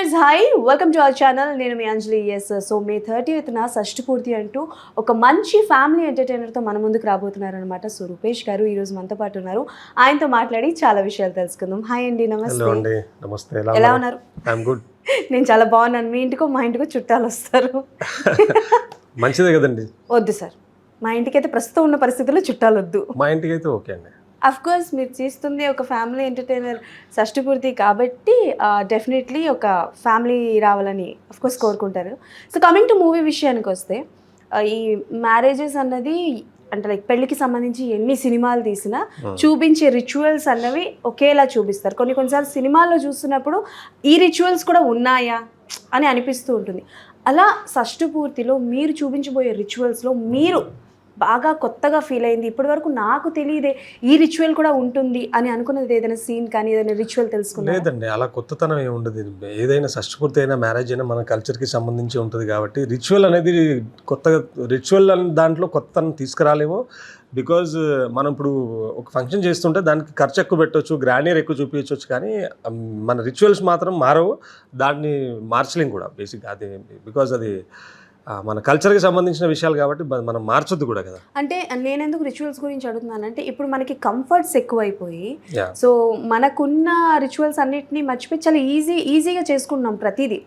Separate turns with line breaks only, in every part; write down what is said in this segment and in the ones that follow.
Viewers hi welcome to our channel. నేను మీ అంజలి. So మే 30th షష్ఠి పూర్తి అంటూ ఒక మంచి ఫ్యామిలీ ఎంటర్టైనర్తో మన ముందుకు రాబోతున్నారు అనమాట. సో రూపేష్ గారు ఈరోజు మనతో పాటు ఉన్నారు. ఆయనతో మాట్లాడి చాలా విషయాలు తెలుసుకుందాం. హాయ్ అండి, నమస్తే.
నమస్తే.
ఎలా ఉన్నారు?
గుడ్.
నేను చాలా బాగున్నాను. మీ ఇంటికో మా ఇంటికో చుట్టాలు వస్తారు.
మంచిదే కదండి.
వద్దు సార్, మా ఇంటికైతే ప్రస్తుతం ఉన్న పరిస్థితుల్లో చుట్టాలు వద్దు.
మా ఇంటికి అయితే ఓకే అండి.
అఫ్ కోర్స్ మీరు చేస్తుంది ఒక ఫ్యామిలీ ఎంటర్టైనర్ షష్ఠి పూర్తి కాబట్టి డెఫినెట్లీ ఒక ఫ్యామిలీ రావాలని అఫ్ కోర్స్ కోరుకుంటారు. సో కమింగ్ టు మూవీ విషయానికి వస్తే ఈ మ్యారేజెస్ అన్నది అంటే లైక్ పెళ్ళికి సంబంధించి ఎన్ని సినిమాలు తీసినా చూపించే రిచువల్స్ అన్నవి ఒకేలా చూపిస్తారు. కొన్నిసార్లు సినిమాల్లో చూస్తున్నప్పుడు ఈ రిచువల్స్ కూడా ఉన్నాయా అని అనిపిస్తూ ఉంటుంది. అలా షష్ఠి పూర్తిలో మీరు చూపించబోయే రిచువల్స్లో మీరు బాగా కొత్తగా ఫీల్ అయింది, ఇప్పటి వరకు నాకు తెలియదే ఈ రిచువల్ కూడా ఉంటుంది అని అనుకున్నది ఏదైనా సీన్ కానీ ఏదైనా రిచువల్ తెలుసుకున్నా?
లేదండి, అలా కొత్తతనం ఏమి ఉండదు. ఏదైనా షష్ఠి పూర్తి అయినా మ్యారేజ్ అయినా మన కల్చర్కి సంబంధించి ఉంటుంది కాబట్టి రిచువల్ అనేది కొత్తగా రిచువల్ అనే దాంట్లో కొత్తతనం తీసుకురాలేమో. బికాజ్ మనం ఇప్పుడు ఒక ఫంక్షన్ చేస్తుంటే దానికి ఖర్చు ఎక్కువ పెట్టవచ్చు, గ్రాండియర్ ఎక్కువ చూపించవచ్చు, కానీ మన రిచువల్స్ మాత్రం మారవు. దాన్ని మార్చలేం కూడా బేసిక్గా. అది బికాజ్ అది మన కల్చర్కి సంబంధించిన విషయాలు కాబట్టి మనం మార్చొద్దు కూడా కదా.
అంటే నేను ఎందుకు రిచువల్స్ గురించి అడుగుతున్నానంటే ఇప్పుడు మనకి కంఫర్ట్స్ ఎక్కువైపోయి సో మనకున్న రిచువల్స్ అన్నిటినీ మర్చిపోయి చాలా ఈజీగా చేసుకుంటున్నాం ప్రతిదీ.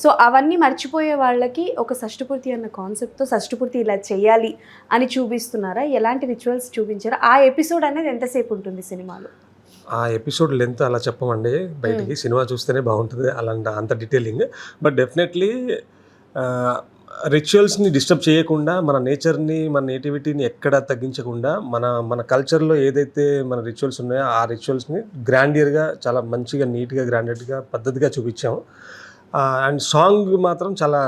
సో అవన్నీ మర్చిపోయే వాళ్ళకి ఒక షష్ఠి పూర్తి అన్న కాన్సెప్ట్తో షష్ఠి పూర్తి ఇలా చేయాలి అని చూపిస్తున్నారా? ఎలాంటి రిచువల్స్ చూపించారా? ఆ ఎపిసోడ్ అనేది ఎంతసేపు ఉంటుంది సినిమాలో?
ఆ ఎపిసోడ్ లెంత్ అలా చెప్పమండి బయటికి, సినిమా చూస్తేనే బాగుంటుంది అంత డీటెయిలింగ్. బట్ డెఫినెట్లీ రిచువల్స్ని డిస్టర్బ్ చేయకుండా, మన నేచర్ని మన నేటివిటీని ఎక్కడ తగ్గించకుండా, మన కల్చర్లో ఏదైతే మన రిచువల్స్ ఉన్నాయో ఆ రిచువల్స్ని గ్రాండియర్గా చాలా మంచిగా నీట్గా గ్రాండెడ్గా పద్ధతిగా చూపించాము. అండ్ సాంగ్ మాత్రం చాలా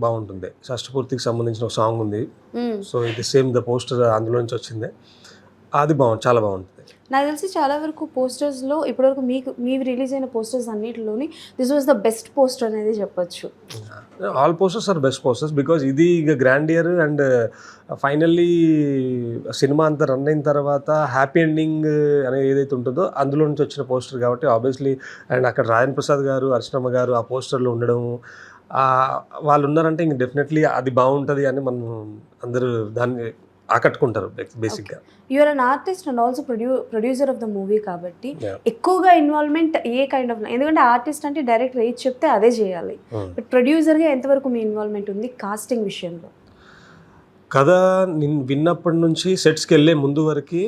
బాగుంటుంది. షష్ఠి పూర్తికి సంబంధించిన ఒక సాంగ్ ఉంది. సో ఇది సేమ్ ద పోస్టర్ అందులో నుంచి వచ్చింది. అది చాలా బాగుంటుంది.
నాకు తెలిసి చాలా వరకు పోస్టర్స్లో ఇప్పటివరకు మీవి రిలీజ్ అయిన పోస్టర్స్ అన్నిటిలోని this was the best poster అనేది చెప్పొచ్చు.
All posters are best posters because ఇది ఇక గ్రాండియర్ అండ్ ఫైనల్లీ సినిమా అంతా రన్ అయిన తర్వాత హ్యాపీ ఎండింగ్ అనేది ఏదైతే ఉంటుందో అందులో నుంచి వచ్చిన పోస్టర్ కాబట్టి ఆబ్వియస్లీ. అండ్ అక్కడ రాయన్ ప్రసాద్ గారు, అర్చనమ్మ గారు ఆ పోస్టర్లో ఉండడం, వాళ్ళు ఉన్నారంటే ఇంక డెఫినెట్లీ అది బాగుంటుంది అని మనం అందరూ దాన్ని ఆకట్టుకుంటారు బేసిక్గా.
You are an artist and also producer of the movie కాబట్టి ఎక్కువగా ఇన్వాల్వ్మెంట్ ఏ కైండ్ ఆఫ్, ఎందుకంటే ఆర్టిస్ట్ అంటే డైరెక్టర్ ఏది చెప్తే అదే చేయాలి. బట్ ప్రొడ్యూసర్గా ఎంతవరకు మీ ఇన్వాల్వ్మెంట్ ఉంది కాస్టింగ్ విషయంలో?
కథ విన్నప్పటి నుంచి సెట్స్కి వెళ్ళే ముందు వరకు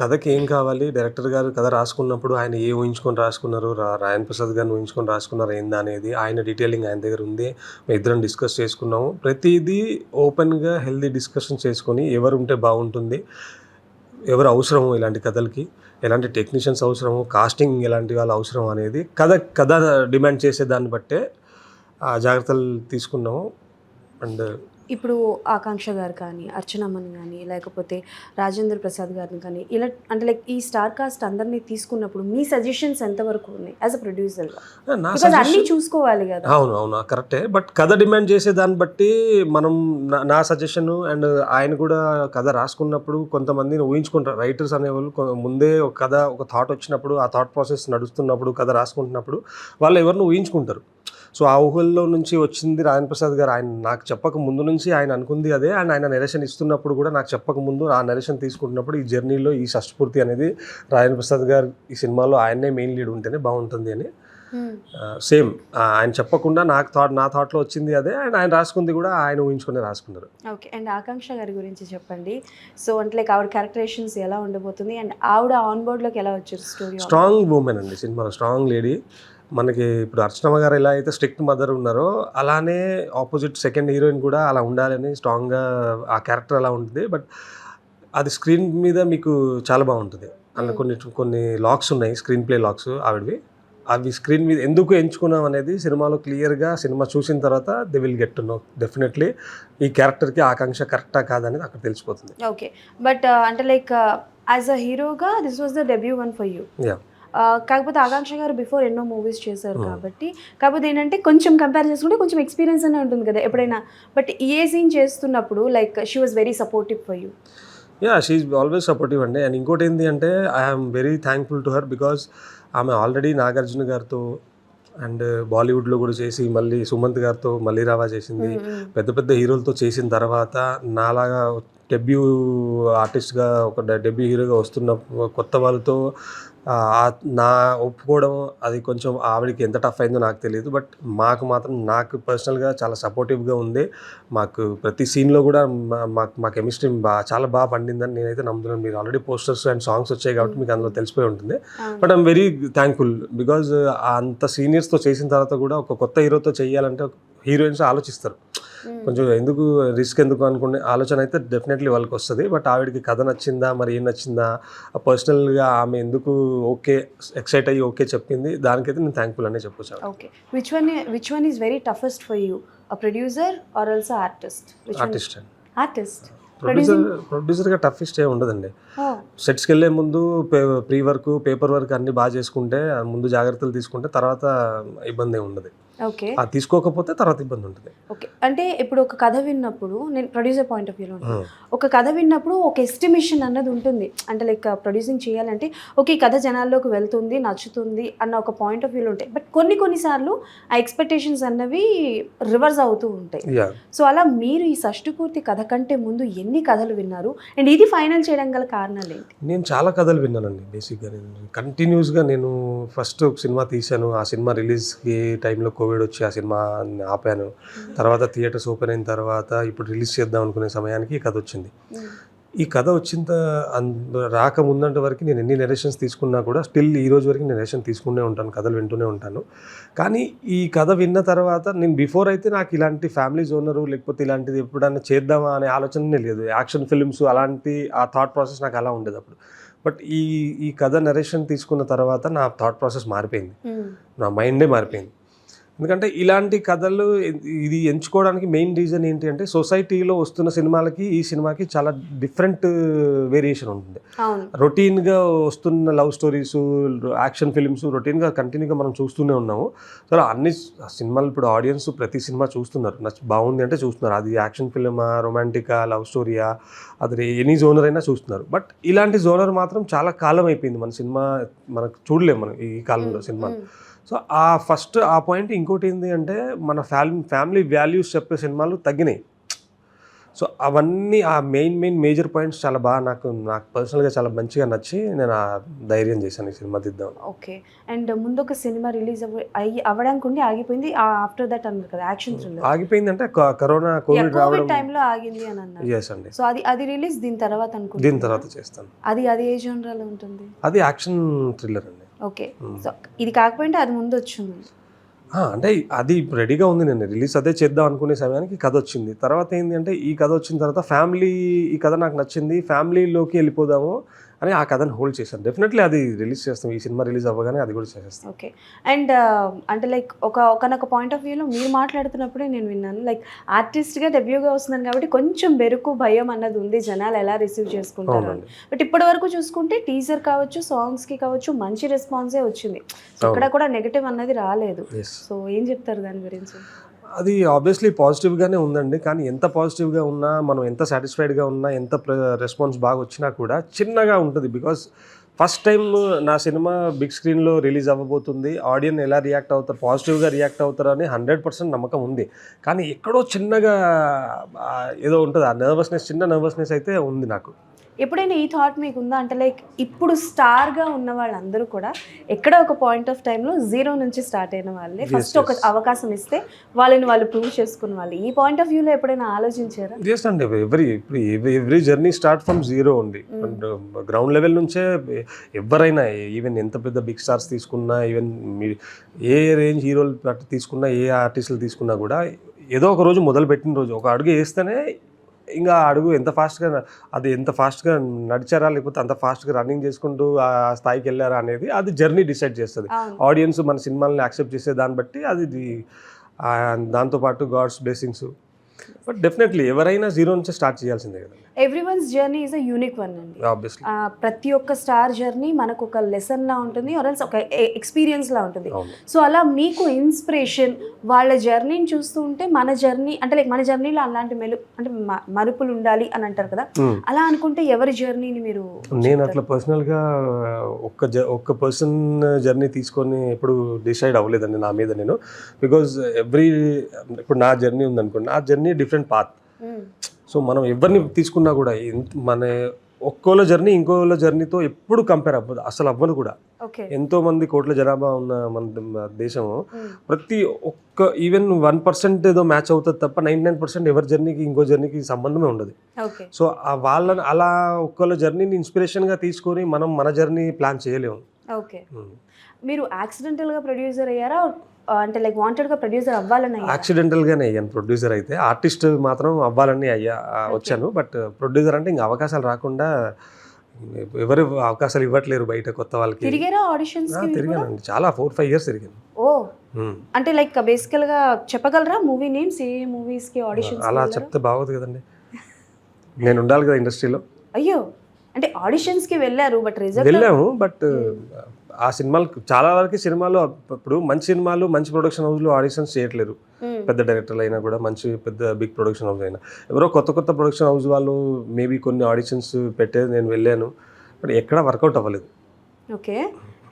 కథకి ఏం కావాలి, డైరెక్టర్ గారు కథ రాసుకున్నప్పుడు ఆయన ఏ ఊహించుకొని రాసుకున్నారు, రాయన్ ప్రసాద్ గారిని ఊహించుకొని రాసుకున్నారు ఏందా అనేది ఆయన డీటెయిలింగ్ ఆయన దగ్గర ఉంది. మేము ఇద్దరం డిస్కస్ చేసుకున్నాము. ప్రతిదీ ఓపెన్గా హెల్దీ డిస్కషన్ చేసుకొని ఎవరు ఉంటే బాగుంటుంది, ఎవరు అవసరము ఇలాంటి కథలకి, ఎలాంటి టెక్నీషియన్స్ అవసరము, కాస్టింగ్ ఎలాంటి వాళ్ళు అవసరం అనేది కథ డిమాండ్ చేసే దాన్ని బట్టే జాగ్రత్తలు తీసుకున్నాము. అండ్
ఇప్పుడు ఆకాంక్ష గారు కానీ, అర్చనమ్మని కానీ, లేకపోతే రాజేంద్ర ప్రసాద్ గారిని కానీ, ఇలా అంటే లైక్ ఈ స్టార్ కాస్ట్ అందరినీ తీసుకున్నప్పుడు మీ సజెషన్స్ ఎంతవరకు ఉన్నాయి యాజ్ అ ప్రొడ్యూసర్గా? అన్నీ చూసుకోవాలి కదా.
అవును కరెక్టే. బట్ కథ డిమాండ్ చేసే దాన్ని బట్టి మనం నా సజెషన్ అండ్ ఆయన కూడా కథ రాసుకున్నప్పుడు కొంతమందిని ఊహించుకుంటారు. రైటర్స్ అనేవాళ్ళు ముందే ఒక కథ ఒక థాట్ వచ్చినప్పుడు, ఆ థాట్ ప్రాసెస్ నడుస్తున్నప్పుడు, కథ రాసుకుంటున్నప్పుడు వాళ్ళు ఎవరిని ఊహించుకుంటారు. సో ఆ ఊహల్లో నుంచి వచ్చింది రాయన్ ప్రసాద్ గారు. ఆయన నాకు చెప్పక ముందు నుంచి ఆయన అనుకుంది అదే. అండ్ ఆయన నెరేషన్ ఇస్తున్నప్పుడు కూడా నాకు చెప్పక ముందు ఆ నెరేషన్ తీసుకుంటున్నప్పుడు ఈ జర్నీలో ఈ షష్ఠి పూర్తి అనేది రాయన్ ప్రసాద్ గారు ఈ సినిమాలో ఆయనే మెయిన్ లీడ్ ఉంటేనే బాగుంటుంది అని సేమ్ ఆయన చెప్పకుండా నా థాట్లో వచ్చింది అదే. అండ్ ఆయన రాసుకుంది కూడా ఆయన ఊహించుకునే రాసుకున్నారు.
ఓకే. అండ్ ఆకాంక్ష గారి గురించి చెప్పండి. సో అంటే లైక్ ఆవిడ క్యారెక్టరేషన్స్ ఎలా ఉండబోతుంది అండ్ ఆవిడ ఆన్ బోర్డ్లోకి ఎలా వచ్చారు? స్టోరీ
స్ట్రాంగ్ ఉమెన్ అండి సినిమాలో, స్ట్రాంగ్ లేడీ. మనకి ఇప్పుడు అర్చనమ్మ గారు ఎలా అయితే స్ట్రిక్ట్ మదర్ ఉన్నారో అలానే ఆపోజిట్ సెకండ్ హీరోయిన్ కూడా అలా ఉండాలని స్ట్రాంగ్గా ఆ క్యారెక్టర్ అలా ఉంటుంది. బట్ అది స్క్రీన్ మీద మీకు చాలా బాగుంటుంది. అందులో కొన్ని లాక్స్ ఉన్నాయి, స్క్రీన్ ప్లే లాక్స్ ఆవిడవి. అవి స్క్రీన్ మీద ఎందుకు ఎంచుకున్నాం అనేది సినిమాలో క్లియర్గా సినిమా చూసిన తర్వాత they will get to know definitely ఈ క్యారెక్టర్కి ఆకాంక్ష కరెక్టా కాదనేది అక్కడ తెలిసిపోతుంది.
ఓకే. బట్ అంటే లైక్ యాజ్ అ హీరోగా this was the debut one for you. కాకపోతే ఆకాంక్ష గారు బిఫోర్ ఎన్నో మూవీస్ చేశారు కాబట్టి, కాకపోతే ఏంటంటే కొంచెం కంపేర్ చేసుకుంటే కొంచెం ఎక్స్పీరియన్స్ అనే ఉంటుంది కదా ఎప్పుడైనా. బట్ ఏ సీన్ చేస్తున్నప్పుడు like she was very supportive for you?
She is always supportive అండి. అండ్ ఇంకోటి ఏంటి అంటే I'm very thankful to her because ఆమె ఆల్రెడీ నాగార్జున గారితో అండ్ బాలీవుడ్లో కూడా చేసి మళ్ళీ సుమంత్ గారితో మళ్ళీ రావా చేసింది. పెద్ద పెద్ద హీరోలతో చేసిన తర్వాత నాలాగా డెబ్యూ ఆర్టిస్ట్గా ఒక డెబ్యూ హీరోగా వస్తున్న కొత్త వాళ్ళతో నా ఒప్పుకోవడం అది కొంచెం ఆవిడకి ఎంత టఫ్ అయిందో నాకు తెలియదు. బట్ మాకు మాత్రం నాకు పర్సనల్గా చాలా సపోర్టివ్గా ఉంది. మాకు ప్రతి సీన్లో కూడా మా కెమిస్ట్రీ చాలా బాగా పండిందని నేనైతే నమ్ముతున్నాను. మీరు ఆల్రెడీ పోస్టర్స్ అండ్ సాంగ్స్ వచ్చాయి కాబట్టి మీకు అందులో తెలిసిపోయి ఉంటుంది. But I'm very thankful because అంత సీనియర్స్తో చేసిన తర్వాత కూడా ఒక కొత్త హీరోతో చేయాలంటే హీరోయిన్స్ ఆలోచిస్తారు, కొంచెం ఎందుకు రిస్క్ ఎందుకు అనుకునే ఆలోచన అయితే డెఫినెట్లీ వాళ్ళకి వస్తుంది. బట్ ఆవిడకి కథ నచ్చిందా, మరి ఏం నచ్చిందా, పర్సనల్గా ఆమె ఎందుకు ఓకే ఎక్సైట్ అయ్యి ఓకే చెప్పింది, దానికైతే నేను థ్యాంక్ఫుల్ అనే చెప్పొచ్చు.
Okay, which one is very toughest for you, a producer or also artist? Artist
ప్రొడ్యూసర్గా టఫెస్ట్ ఏ ఉండదండి. సెట్స్కి వెళ్ళే ముందు ప్రీ వర్క్ పేపర్ వర్క్ అన్ని బాగా చేసుకుంటే, ముందు జాగ్రత్తలు తీసుకుంటే తర్వాత ఇబ్బంది ఉండదు.
ఓకే,
అది తీసుకోకపోతే తర్వాత ఇబ్బంది ఉంటుంది.
ఓకే, అంటే ఇప్పుడు ఒక కథ విన్నప్పుడు, నేను ప్రొడ్యూసర్ పాయింట్ ఆఫ్ వ్యూలో ఒక కథ విన్నప్పుడు ఒక ఎస్టిమేషన్ అన్నది ఉంటుంది. అంటే లైక్ ప్రొడ్యూసింగ్ చేయాలంటే ఓకే ఈ కథ జనాల్లోకి వెళ్తుంది, నచ్చుతుంది అన్న ఒక పాయింట్ ఆఫ్ వ్యూలో ఉంటాయి. బట్ కొన్నిసార్లు ఆ ఎక్స్పెక్టేషన్స్ అన్నవి రివర్స్ అవుతూ ఉంటాయి. సో అలా మీరు ఈ షష్టిపూర్తి కథ కంటే ముందు ఎన్ని కథలు విన్నారు అండ్ ఇది ఫైనల్ చేయడం గల కారణాలు ఏంటి?
నేను చాలా కథలు విన్నానండి. బేసిక్గా నేను కంటిన్యూస్గా నేను ఫస్ట్ ఒక సినిమా తీశాను. ఆ సినిమా రిలీజ్కి టైంలో కోవిడ్ వచ్చి ఆ సినిమా ఆపాను. తర్వాత థియేటర్స్ ఓపెన్ అయిన తర్వాత ఇప్పుడు రిలీజ్ చేద్దాం అనుకునే సమయానికి ఈ కథ వచ్చింది. ఈ కథ రాకముందంటే వరకు నేను ఎన్ని నెరేషన్స్ తీసుకున్నా కూడా స్టిల్ ఈ రోజు వరకు నెరేషన్ తీసుకునే ఉంటాను, కథలు వింటూనే ఉంటాను. కానీ ఈ కథ విన్న తర్వాత నేను బిఫోర్ అయితే నాకు ఇలాంటి ఫ్యామిలీ జోనరు లేకపోతే ఇలాంటిది ఎప్పుడైనా చేద్దామా అనే ఆలోచనే లేదు. యాక్షన్ ఫిల్మ్స్ అలాంటి ఆ థాట్ ప్రాసెస్ నాకు అలా ఉండేది అప్పుడు. బట్ ఈ కథ నరేషన్ తీసుకున్న తర్వాత నా థాట్ ప్రాసెస్ మారిపోయింది, నా మైండే మారిపోయింది. ఎందుకంటే ఇలాంటి కథలు ఇది ఎంచుకోవడానికి మెయిన్ రీజన్ ఏంటి అంటే సొసైటీలో వస్తున్న సినిమాలకి ఈ సినిమాకి చాలా డిఫరెంట్ వేరియేషన్ ఉంటుంది. రొటీన్గా వస్తున్న లవ్ స్టోరీస్, యాక్షన్ ఫిల్మ్స్ రొటీన్గా కంటిన్యూగా మనం చూస్తూనే ఉన్నాము. సో అన్ని సినిమాలు ఇప్పుడు ఆడియన్స్ ప్రతి సినిమా చూస్తున్నారు, బాగుంది అంటే చూస్తున్నారు. అది యాక్షన్ ఫిల్మా, రొమాంటికా, లవ్ స్టోరీయా, అది ఎనీ జోనర్ అయినా చూస్తున్నారు. బట్ ఇలాంటి జోనర్ మాత్రం చాలా కాలం అయిపోయింది. మన సినిమా మనకు చూడలేము మనం ఈ కాలంలో సినిమాలు. సో ఆ పాయింట్. ఇంకోటి ఏంటి అంటే మన ఫ్యామిలీ వాల్యూస్ చెప్పే సినిమాలు తగ్గినాయి. సో అవన్నీ ఆ మేజర్ పాయింట్స్ చాలా బాగా నాకు పర్సనల్గా చాలా మంచిగా నచ్చి నేను ఆ ధైర్యం చేశాను ఈ సినిమా తీద్దాం.
ఓకే, అండ్ ముందు ఒక సినిమా రిలీజ్ అవ్వడానికి ఆగిపోయింది, ఆఫ్టర్ దట్ అన్నారు కదా యాక్షన్ థ్రిల్లర్
ఆగిపోయింది అంటే కరోనా కోవిడ్ రావడం
టైంలో ఆగింది అని అన్నారు.
ఎస్ అండి.
సో అది రిలీజ్ దీని తర్వాత
దీని తర్వాత చేస్తాను.
అది ఏ జోనర్లో ఉంటుంది?
అది యాక్షన్ థ్రిల్లర్ అండి.
ఓకే, సో ఇది కాకపోతే అది ముందు వచ్చింది
అంటే అది రెడీగా ఉంది. నేను రిలీజ్ అదే చేద్దాం అనుకునే సమయానికి కథ వచ్చింది. తర్వాత ఏంటి అంటే ఈ కథ వచ్చిన తర్వాత ఈ కథ నాకు నచ్చింది, ఫ్యామిలీలోకి వెళ్ళిపోదాము అని ఆ కథను హోల్డ్ చేశాను. డెఫినెట్లీ అది రిలీజ్ చేస్తాం, ఈ సినిమా రిలీజ్ అవ్వగానే అది కూడా చేసేస్తాం.
ఓకే, అండ్ అంటే లైక్ ఒకనొక పాయింట్ ఆఫ్ వ్యూలో మీరు మాట్లాడుతున్నప్పుడే నేను విన్నాను, లైక్ ఆర్టిస్ట్గా డెబ్యూగా వస్తున్నాను కాబట్టి కొంచెం బెరుకు భయం అన్నది ఉంది, జనాలు ఎలా రిసీవ్ చేసుకుంటారు అని. బట్ ఇప్పటి వరకు చూసుకుంటే టీజర్ కావచ్చు, సాంగ్స్కి కావచ్చు మంచి రెస్పాన్సే వచ్చింది, అక్కడ కూడా నెగటివ్ అన్నది రాలేదు. సో ఏం చెప్తారు దాని గురించి?
అది ఆబ్వియస్లీ పాజిటివ్గానే ఉందండి. కానీ ఎంత పాజిటివ్గా ఉన్నా, మనం ఎంత సాటిస్ఫైడ్గా ఉన్నా, ఎంత రెస్పాన్స్ బాగా వచ్చినా కూడా చిన్నగా ఉంటుంది. బికాస్ ఫస్ట్ టైం నా సినిమా బిగ్ స్క్రీన్లో రిలీజ్ అవ్వబోతుంది, ఆడియన్స్ ఎలా రియాక్ట్ అవుతారు, పాజిటివ్గా రియాక్ట్ అవుతారు అని 100% నమ్మకం ఉంది. కానీ ఎక్కడో చిన్నగా ఏదో ఉంటుంది, ఆ చిన్న నర్వస్నెస్ అయితే ఉంది నాకు.
ఎప్పుడైనా ఈ థాట్ మీకు ఉందా అంటే లైక్ ఇప్పుడు స్టార్గా ఉన్న వాళ్ళందరూ కూడా ఎక్కడ ఒక పాయింట్ ఆఫ్ టైంలో జీరో నుంచి స్టార్ట్ అయిన వాళ్ళే, ఫస్ట్ ఒక అవకాశం ఇస్తే వాళ్ళు ప్రూవ్ చేసుకున్న వాళ్ళు, ఈ పాయింట్ ఆఫ్ వ్యూలో ఎప్పుడైనా ఆలోచించారా?
ఎస్ అండి, every journey start from zero ఉంది. గ్రౌండ్ లెవెల్ నుంచే ఎవరైనా, ఈవెన్ ఎంత పెద్ద బిగ్ స్టార్స్ తీసుకున్నా, ఈవెన్ ఏ రేంజ్ హీరోలు తీసుకున్నా, ఏ ఆర్టిస్టులు తీసుకున్నా కూడా ఏదో ఒక రోజు మొదలుపెట్టిన రోజు ఒక అడుగు వేస్తేనే ఇంకా అడుగు ఎంత ఫాస్ట్గా నడిచారా లేకపోతే అంత ఫాస్ట్గా రన్నింగ్ చేసుకుంటూ ఆ స్థాయికి వెళ్ళారా అనేది అది జర్నీ డిసైడ్ చేస్తుంది. ఆడియన్స్ మన సినిమాలని యాక్సెప్ట్ చేసే దాన్ని బట్టి అది దాంతోపాటు గాడ్స్ బ్లెస్సింగ్స్ బట్ డెఫినెట్లీ ఎవరైనా జీరో నుంచి స్టార్ట్ చేయాల్సిందే కదండి,
everyone's journey is a unique one అండి.
ఆబ్వియస్లీ.
ప్రతి ఒక్క స్టార్ జర్నీ మనకు ఒక లెసన్ లా ఉంటుంది, ఆర్ఎల్స్ ఒక ఎక్స్పీరియన్స్ లా ఉంటుంది.
అవును.
సో అలా మీకు ఇన్స్పిరేషన్ వాళ్ళ జర్నీని చూస్తూ ఉంటే మన జర్నీ అంటే లైక్ మన జర్నీలో అలాంటి అంటే మరుపులు ఉండాలి అని అంటారు కదా, అలా అనుకుంటే ఎవరి జర్నీని మీరు?
నేను అట్లా పర్సనల్గా ఒక్క పర్సన్ జర్నీ తీసుకొని ఎప్పుడు డిసైడ్ అవ్వలేదండి నా మీద నేను. బికాజ్ ఇప్పుడు నా జర్నీ ఉందనుకోండి, ఆ జర్నీ డిఫరెంట్ పాత్. సో మనం ఎవరిని తీసుకున్నా కూడా మన ఒక్కోళ్ళ జర్నీ ఇంకోళ్ళ జర్నీతో ఎప్పుడు కంపేర్ అవ్వదు, అసలు అవ్వదు కూడా. ఎంతో మంది కోట్ల జనాభా ఉన్న మన దేశము, ప్రతి ఒక్క ఈవెన్ 1% ఏదో మ్యాచ్ అవుతుంది తప్ప 99% ఎవరి జర్నీకి ఇంకో జర్నీకి సంబంధమే ఉండదు. సో వాళ్ళని అలా ఒక్కళ్ళ జర్నీని ఇన్స్పిరేషన్గా తీసుకొని మనం మన జర్నీ ప్లాన్ చేయలేము.
ఓకే, మీరు యాక్సిడెంటల్గా ప్రొడ్యూసర్ అయ్యారా అంటే లైక్ వాంటెడ్గా ప్రొడ్యూసర్ అవ్వాలని?
యాక్సిడెంటల్గానే అయ్యాను ప్రొడ్యూసర్. అయితే ఆర్టిస్ట్ మాత్రం అవ్వాలని వచ్చాను. బట్ ప్రొడ్యూసర్ అంటే ఇంకా అవకాశాలు రాకుండా ఎవరు అవకాశాలు ఇవ్వట్లేరు బయట కొత్త వాళ్ళకి.
తిరిగారా ఆడిషన్స్?
తిరిగానండి, చాలా 4-5 years తిరిగాను.
ఓ, అంటే లైక్ బేసికల్గా చెప్పగలరా మూవీ నేమ్స్, ఏ మూవీస్కి ఆడిషన్స్?
అలా చెప్తే బాగోదు కదండి, నేను ఉండాలి కదా ఇండస్ట్రీలో.
అయ్యో, అంటే ఆడిషన్స్కి వెళ్ళారు బట్ రిజల్ట్?
వెళ్ళాము, బట్ ఆ సినిమాలు చాలా వరకు సినిమాలు ఇప్పుడు మంచి సినిమాలు మంచి ప్రొడక్షన్ హౌస్లో ఆడిషన్స్ చేయట్లేరు. పెద్ద డైరెక్టర్లు అయినా కూడా, మంచి పెద్ద బిగ్ ప్రొడక్షన్ హౌస్ అయినా, ఎవరో కొత్త ప్రొడక్షన్ హౌస్ వాళ్ళు మేబీ కొన్ని ఆడిషన్స్ పెట్టేది నేను వెళ్ళాను, బట్ ఎక్కడా వర్కౌట్ అవ్వలేదు.
ఓకే,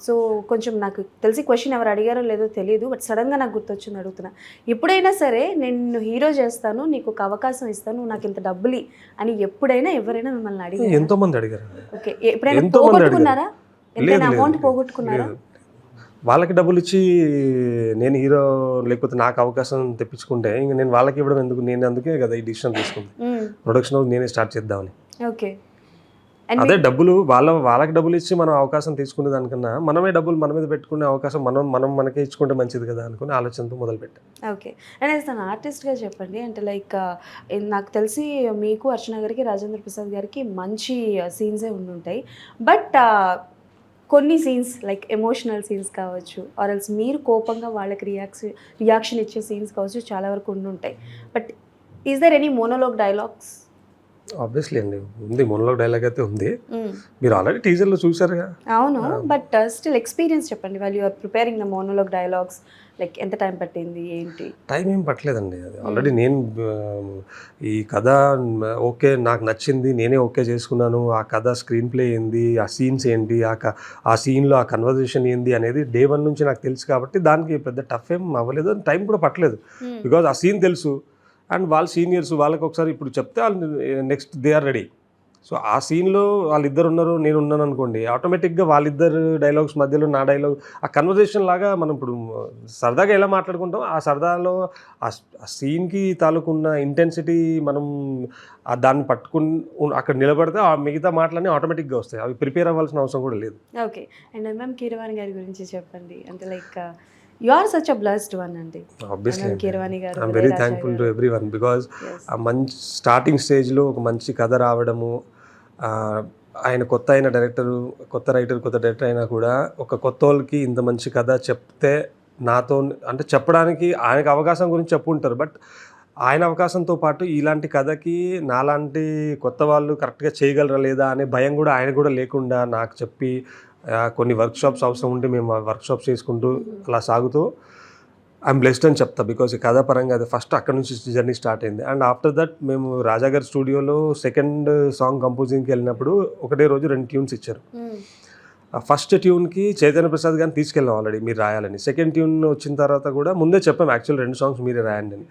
సో కొంచెం నాకు తెలిసి క్వశ్చన్ ఎవరు అడిగారో లేదో తెలియదు, బట్ సడన్గా నాకు గుర్తొచ్చింది అడుగుతున్నా. ఎప్పుడైనా సరే నేను హీరో చేస్తాను, నీకు ఒక అవకాశం ఇస్తాను, నాకు ఇంత డబ్బులు అని ఎప్పుడైనా ఎవరైనా మిమ్మల్ని అడిగారు?
ఎంతో మంది అడిగారు.
ఓకే, ఎప్పుడైనా పోగొట్టుకున్నారా? ఎంతైనా అమౌంట్ పోగొట్టుకున్నారా?
వాళ్ళకి డబ్బులు ఇచ్చి నేను హీరో లేకపోతే నాకు అవకాశం తెప్పించుకుంటే ఇంక నేను వాళ్ళకి ఇవ్వడం ఎందుకు? నేను అందుకే కదా ఈ డిసిషన్ తీసుకుంది, ప్రొడక్షన్ హౌస్ నేనే స్టార్ట్ చేద్దామని.
ఓకే,
అదే డబ్బులు వాళ్ళకి డబ్బులు ఇచ్చి మనం అవకాశం తీసుకునే దానికన్నా మనమే డబ్బులు మన మీద పెట్టుకునే అవకాశం మనకే ఇచ్చుకుంటే మంచిది కదా అనుకుని ఆలోచనతో మొదలుపెట్టాను.
ఓకే, అండ్ తను ఆర్టిస్ట్గా చెప్పండి, అంటే లైక్ నాకు తెలిసి మీకు అర్చన గారికి రాజేంద్ర ప్రసాద్ గారికి మంచి సీన్సే ఉండుంటాయి, బట్ కొన్ని సీన్స్ లైక్ ఎమోషనల్ సీన్స్ కావచ్చు, ఆర్ఎల్స్ మీరు కోపంగా వాళ్ళకి రియాక్షన్ ఇచ్చే సీన్స్ కావచ్చు, చాలా వరకు ఉండుంటాయి. But is there any monologue dialogues?
Obviously అండి ఉంది, మోనోలాగ్ డైలాగ్ అయితే ఉంది, మీరు ఆల్రెడీ టీజర్లో చూసారుగా.
అవును, బట్ స్టిల్ ఎక్స్పీరియన్స్ చెప్పండి, while you are preparing the monologue dialogues, like ఎంత టైం పట్టింది ఏంటి?
టైం ఏం పట్టలేదండి, అది ఆల్రెడీ నేను ఈ కథ ఓకే నాకు నచ్చింది, నేనే ఓకే చేసుకున్నాను. ఆ కథ స్క్రీన్ ప్లే ఏంది, ఆ సీన్స్ ఏంటి, ఆ సీన్లో ఆ కన్వర్జేషన్ ఏంది అనేది డే 1 నుంచి నాకు తెలుసు కాబట్టి దానికి పెద్ద టఫ్ ఏం అవ్వలేదు, టైం కూడా పట్టలేదు. బికాజ్ ఆ సీన్ తెలుసు, అండ్ వాళ్ళ సీనియర్స్, వాళ్ళకి ఒకసారి ఇప్పుడు చెప్తే వాళ్ళు next they are ready. So ఆ సీన్లో వాళ్ళిద్దరు ఉన్నారు, నేను ఉన్నాను అనుకోండి, ఆటోమేటిక్గా వాళ్ళిద్దరు డైలాగ్స్ మధ్యలో నా డైలాగ్, ఆ కన్వర్జేషన్ లాగా మనం ఇప్పుడు సరదాగా ఎలా మాట్లాడుకుంటాం, ఆ సరదాలో ఆ సీన్కి తాలూకున్న ఇంటెన్సిటీ మనం దాన్ని పట్టుకుని అక్కడ నిలబడితే ఆ మిగతా మాటలన్నీ ఆటోమేటిక్గా వస్తాయి, అవి ప్రిపేర్ అవ్వాల్సిన అవసరం కూడా లేదు.
ఓకే, అండ్ ఎంఎం కీరవాణి గారి గురించి చెప్పండి, అంటే like you are such a blessed one అండి.
Obviously
Keeravani garu,
I'm very thankful to every one, because ఆ మంచి స్టార్టింగ్ స్టేజ్లో ఒక మంచి కథ రావడము, ఆయన కొత్త అయిన డైరెక్టరు, కొత్త రైటర్, కొత్త డైరెక్టర్ అయినా కూడా ఒక కొత్త వాళ్ళకి ఇంత మంచి కథ చెప్తే నాతో అంటే చెప్పడానికి ఆయనకు అవకాశం గురించి చెప్పుంటారు, బట్ ఆయన అవకాశంతో పాటు ఇలాంటి కథకి నాలాంటి కొత్త వాళ్ళు కరెక్ట్గా చేయగలరా లేదా అనే భయం కూడా ఆయన కూడా లేకుండా నాకు చెప్పి కొన్ని వర్క్షాప్స్ అవసరం ఉంటే మేము వర్క్షాప్స్ చేసుకుంటూ అలా సాగుతూ ఐఎమ్ బ్లెస్డ్ అని చెప్తా. బికాజ్ ఈ కథా పరంగా అది ఫస్ట్ అక్కడ నుంచి జర్నీ స్టార్ట్ అయింది. అండ్ ఆఫ్టర్ దట్ మేము రాజాగారి స్టూడియోలో సెకండ్ సాంగ్ కంపోజింగ్కి వెళ్ళినప్పుడు ఒకటే రోజు 2 ట్యూన్స్ ఇచ్చారు. ఫస్ట్ ట్యూన్కి చైతన్య ప్రసాద్ గారిని తీసుకెళ్ళాం ఆల్రెడీ మీరు రాయాలని. సెకండ్ ట్యూన్ వచ్చిన తర్వాత కూడా ముందే చెప్పాం యాక్చువల్ 2 సాంగ్స్ మీరే రాయండి అని.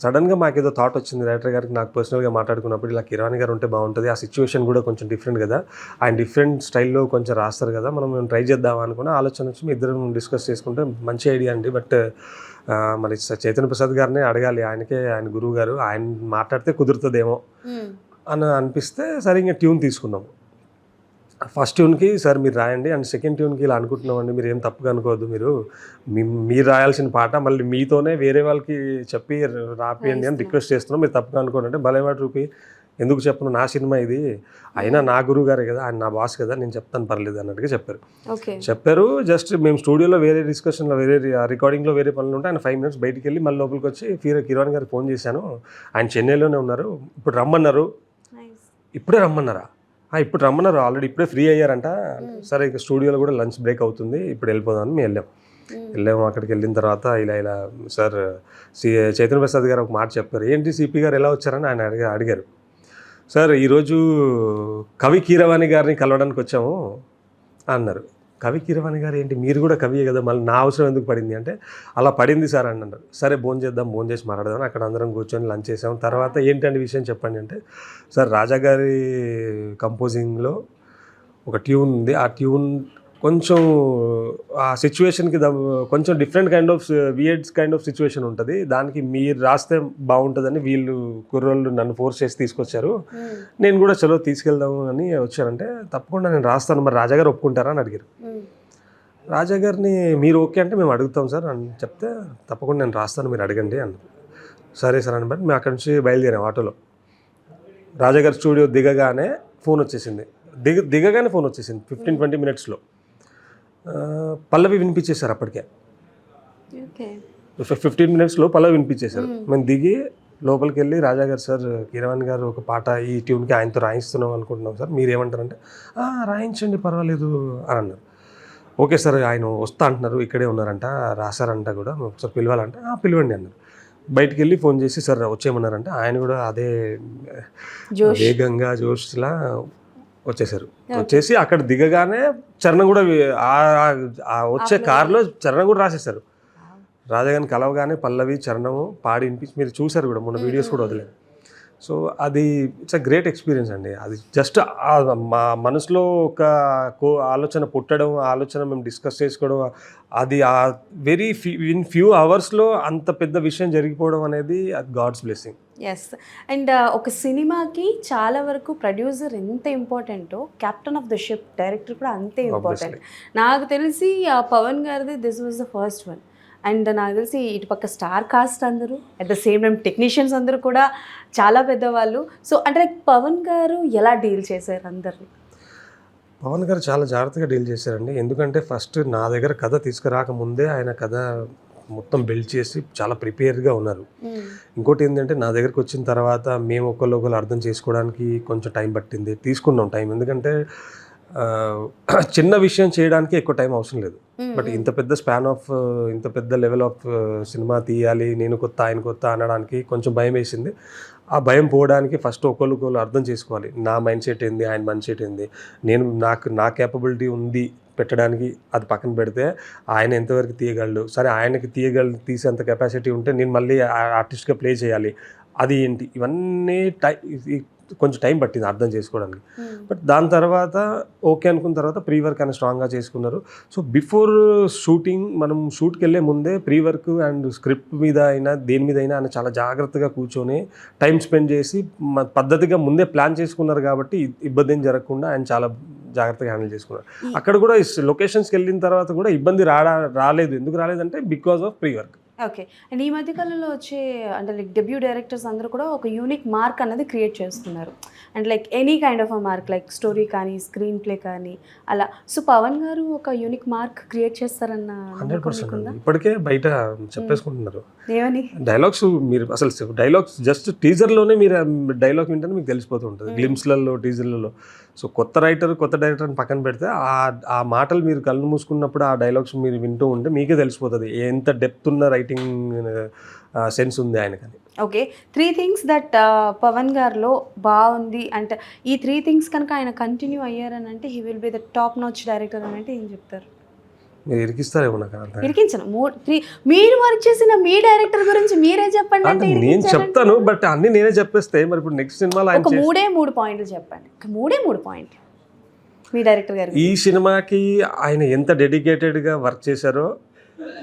సడన్గా మాకేదో థాట్ వచ్చింది డైరెక్టర్ గారికి నాకు పర్సనల్గా మాట్లాడుకున్నప్పుడు, ఇలా కిరాణి గారు ఉంటే బాగుంటుంది, ఆ సిచ్యువేషన్ కూడా కొంచెం డిఫరెంట్ కదా, ఆయన డిఫరెంట్ స్టైల్లో కొంచెం రాస్తారు కదా, మనం ట్రై చేద్దాం అనుకున్న ఆలోచన వచ్చి మీ ఇద్దరం డిస్కస్ చేసుకుంటే మంచి ఐడియా అండి. బట్ మరి చైతన్య ప్రసాద్ గారినే అడగాలి, ఆయన గురువు గారు, ఆయన మాట్లాడితే కుదురుతుందేమో అని అనిపిస్తే సరే ఇంకా ట్యూన్ తీసుకున్నాము. ఫస్ట్ ట్యూన్కి సార్ మీరు రాయండి, అండ్ సెకండ్ ట్యూన్కి ఇలా అనుకుంటున్నామండి, మీరు ఏం తప్పుగా అనుకోవద్దు, మీరు రాయాల్సిన పాట మళ్ళీ మీతోనే వేరే వాళ్ళకి చెప్పి రాపియండి అని రిక్వెస్ట్ చేస్తున్నాం, మీరు తప్పుగా అనుకోండి అంటే భలేవాడు రూపి ఎందుకు చెప్పను, నా సినిమా ఇది, అయినా నా గురువు గారే కదా, ఆయన నా బాస్ కదా, నేను చెప్తాను పర్లేదు అన్నట్టుగా చెప్పారు. చెప్పారు. జస్ట్ మేము స్టూడియోలో వేరే డిస్కషన్లో వేరే రికార్డింగ్లో వేరే పనులు ఉంటే ఆయన 5 minutes బయటికి వెళ్ళి మళ్ళీ లోపలికి వచ్చి కిరణ్ గారికి ఫోన్ చేశాను, ఆయన చెన్నైలోనే ఉన్నారు, ఇప్పుడు రమ్మన్నారు. ఇప్పుడే రమ్మన్నారా? ఇప్పుడు రమ్మన్నారు, ఆల్రెడీ ఇప్పుడే ఫ్రీ అయ్యారంట. సరే ఇక స్టూడియోలో కూడా లంచ్ బ్రేక్ అవుతుంది, ఇప్పుడు వెళ్ళిపోదామని మేము వెళ్ళాము. అక్కడికి వెళ్ళిన తర్వాత ఇలా సార్ చైతన్య ప్రసాద్ గారు ఒక మాట చెప్పారు. ఏంటి సిపి గారు ఎలా వచ్చారని ఆయన అడిగారు. సార్ ఈరోజు కవి కీరవాణి గారిని కలవడానికి వచ్చాము అన్నారు. కవి కీరవాణి గారు ఏంటి, మీరు కూడా కవియే కదా, మళ్ళీ నా అవసరం ఎందుకు పడింది అంటే, అలా పడింది సార్ అని అన్నారు. సరే భోజనం చేద్దాం, భోజనం చేసి మాట్లాడదాం. అక్కడ అందరం కూర్చొని లంచ్ చేసాం. తర్వాత ఏంటంటే విషయం చెప్పండి అంటే, సార్ రాజా గారి కంపోజింగ్లో ఒక ట్యూన్ ఉంది, ఆ ట్యూన్ కొంచెం ఆ సిచ్యువేషన్కి కొంచెం డిఫరెంట్ కైండ్ ఆఫ్ సిచ్యువేషన్ ఉంటుంది, దానికి మీరు రాస్తే బాగుంటుందని వీళ్ళు కుర్రోళ్ళు నన్ను ఫోర్స్ చేసి తీసుకొచ్చారు. నేను కూడా చలో తీసుకెళ్దాము అని వచ్చానంటే, తప్పకుండా నేను రాస్తాను, మరి రాజా గారు ఒప్పుకుంటారా అని అడిగారు. రాజా గారిని మీరు ఓకే అంటే మేము అడుగుతాం సార్ అని చెప్తే, తప్పకుండా నేను రాస్తాను, మీరు అడగండి అన్నారు. సరే సార్ అని బట్టి మేము అక్కడి నుంచి బయలుదేరాం ఆటోలో. రాజా గారి స్టూడియో దిగగానే ఫోన్ వచ్చేసింది. దిగగానే ఫోన్ వచ్చేసింది 15-20 minutesలో. పల్లవి వినిపించేశారు. అప్పటికే 15 minutesలో పల్లవి వినిపించేశారు. మేము దిగి లోపలికి వెళ్ళి, రాజా గారు సార్ కీరవాణి గారు ఒక పాట ఈ ట్యూన్కి ఆయనతో రాయిస్తున్నాం అనుకుంటున్నాం సార్, మీరు ఏమంటారంటే, రాయించండి పర్వాలేదు అని అన్నారు. ఓకే సార్, ఆయన వస్తా అంటున్నారు, ఇక్కడే ఉన్నారంట, రాశారంట కూడా, ఒకసారి పిలవాలంటే పిలవండి అన్నారు. బయటికి వెళ్ళి ఫోన్ చేసి సార్ వచ్చేయమన్నారంటే, ఆయన కూడా అదే వేగంగా జోష్లా వచ్చేసారు. వచ్చేసి అక్కడ దిగగానే చరణం కూడా వచ్చే కారులో చరణం కూడా రాసేసారు. రాజాగారిని కలవగానే పల్లవి చరణము పాడి వినిపించి, మీరు చూసారు కూడా, మొన్న వీడియోస్ కూడా వదిలేదు. సో అది ఇట్స్ అ గ్రేట్ ఎక్స్పీరియన్స్ అండి. అది జస్ట్ మా మనసులో ఒక ఆలోచన పుట్టడం, ఆలోచన మేము డిస్కస్ చేసుకోవడం, అది ఆ వెరీ ఇన్ ఫ్యూ అవర్స్లో అంత పెద్ద విషయం జరిగిపోవడం అనేది అది గాడ్స్ బ్లెస్సింగ్.
ఎస్. అండ్ ఒక సినిమాకి చాలా వరకు ప్రొడ్యూసర్ ఎంత ఇంపార్టెంటో, captain of the ship director కూడా అంతే ఇంపార్టెంట్. నాకు తెలిసి పవన్ గారిది this was the first one. And నాకు తెలిసి ఇటుపక్క స్టార్ కాస్ట్ అందరూ, at the same time technicians అందరూ కూడా చాలా పెద్దవాళ్ళు. సో అంటే పవన్ గారు ఎలా డీల్ చేశారు అందరినీ?
పవన్ గారు చాలా జాగ్రత్తగా డీల్ చేశారండి. ఎందుకంటే ఫస్ట్ నా దగ్గర కథ తీసుకురాకముందే ఆయన కథ మొత్తం బిల్డ్ చేసి చాలా ప్రిపేర్గా ఉన్నారు. ఇంకోటి ఏంటంటే, నా దగ్గరికి వచ్చిన తర్వాత మేము ఒకళ్ళు అర్థం చేసుకోవడానికి కొంచెం టైం పట్టింది, తీసుకున్నాం టైం. ఎందుకంటే చిన్న విషయం చేయడానికి ఎక్కువ టైం అవసరం లేదు. బట్ ఇంత పెద్ద స్పాన్ ఆఫ్, ఇంత పెద్ద లెవెల్ ఆఫ్ సినిమా తీయాలి, నేను కొత్త ఆయన కొత్త అనడానికి కొంచెం భయం వేసింది. ఆ భయం పోవడానికి ఫస్ట్ ఒకళ్ళు అర్థం చేసుకోవాలి, నా మైండ్ సెట్ ఏంది, ఆయన మైండ్ సెట్ ఏంది, నా కేపబిలిటీ ఉంది పెట్టడానికి, అది పక్కన పెడితే ఆయన ఎంతవరకు తీయగలడు, సరే ఆయనకి తీసేంత కెపాసిటీ ఉంటే నేను మళ్ళీ ఆర్టిస్ట్గా ప్లే చేయాలి, అది ఏంటి, ఇవన్నీ కొంచెం టైం పట్టింది అర్థం చేసుకోవడానికి. బట్ దాని తర్వాత ఓకే అనుకున్న తర్వాత ప్రీ వర్క్ అని స్ట్రాంగ్గా చేసుకున్నారు. సో బిఫోర్ షూటింగ్, మనం షూట్కి వెళ్ళే ముందే ప్రీ వర్క్ అండ్ స్క్రిప్ట్ మీద అయినా దేని మీద అయినా ఆయన చాలా జాగ్రత్తగా కూర్చొని టైం స్పెండ్ చేసి పద్ధతిగా ముందే ప్లాన్ చేసుకున్నారు. కాబట్టి ఇబ్బంది ఏం జరగకుండా ఆయన చాలా జాగ్రత్తగా హ్యాండిల్ చేసుకున్నారు. అక్కడ కూడా లొకేషన్స్కి వెళ్ళిన తర్వాత కూడా ఇబ్బంది రాలేదు. ఎందుకు రాలేదంటే because of pre work.
Okay. And ఈ మధ్యకాలంలో వచ్చే అంటే లైక్ డెబ్యూ డైరెక్టర్స్ అందరూ కూడా ఒక యూనిక్ మార్క్ అనేది క్రియేట్ చేస్తున్నారు. And like any kind of a mark, like story కానీ, స్క్రీన్ ప్లే కానీ, అలా. సో పవన్ గారు ఒక యూనిక్ మార్క్ క్రియేట్ చేస్తారన్న
100% ఇప్పటికే బయట చెప్పేసుకుంటున్నారు.
ఏమని
డైలాగ్స్, మీరు అసలు డైలాగ్స్ జస్ట్ టీజర్లోనే మీరు డైలాగ్ వింటే మీకు తెలిసిపోతూ ఉంటుంది, గ్లిమ్స్లలో, టీజర్లలో. సో కొత్త డైరెక్టర్ని పక్కన పెడితే ఆ మాటలు మీరు కళ్ళు మూసుకున్నప్పుడు ఆ డైలాగ్స్ మీరు వింటూ ఉంటే మీకే తెలిసిపోతుంది ఎంత డెప్త్ ఉన్న రైటింగ్ సెన్స్ ఉంది ఆయనకని.
ఓకే. 3 things దట్ పవన్ గారిలో బాగుంది అంటే, ఈ 3 things కనుక ఆయన కంటిన్యూ అయ్యారని అంటే he will be the top notch director అని అంటే ఏం చెప్తారు?
మీరు ఇరికిస్తారేమో నాకు.
ఇరికించను. మీరు వర్క్ చేసిన మీ డైరెక్టర్ గురించి మీరే చెప్పండి అంటే
నేను చెప్తాను, బట్ అన్ని నేనే చెప్పేస్తే మరి ఇప్పుడు నెక్స్ట్ సినిమాలో
ఒక 3 పాయింట్లు చెప్పండి. 3 పాయింట్లు మీ డైరెక్టర్ గారు.
ఈ సినిమాకి ఆయన ఎంత డెడికేటెడ్గా వర్క్ చేశారో,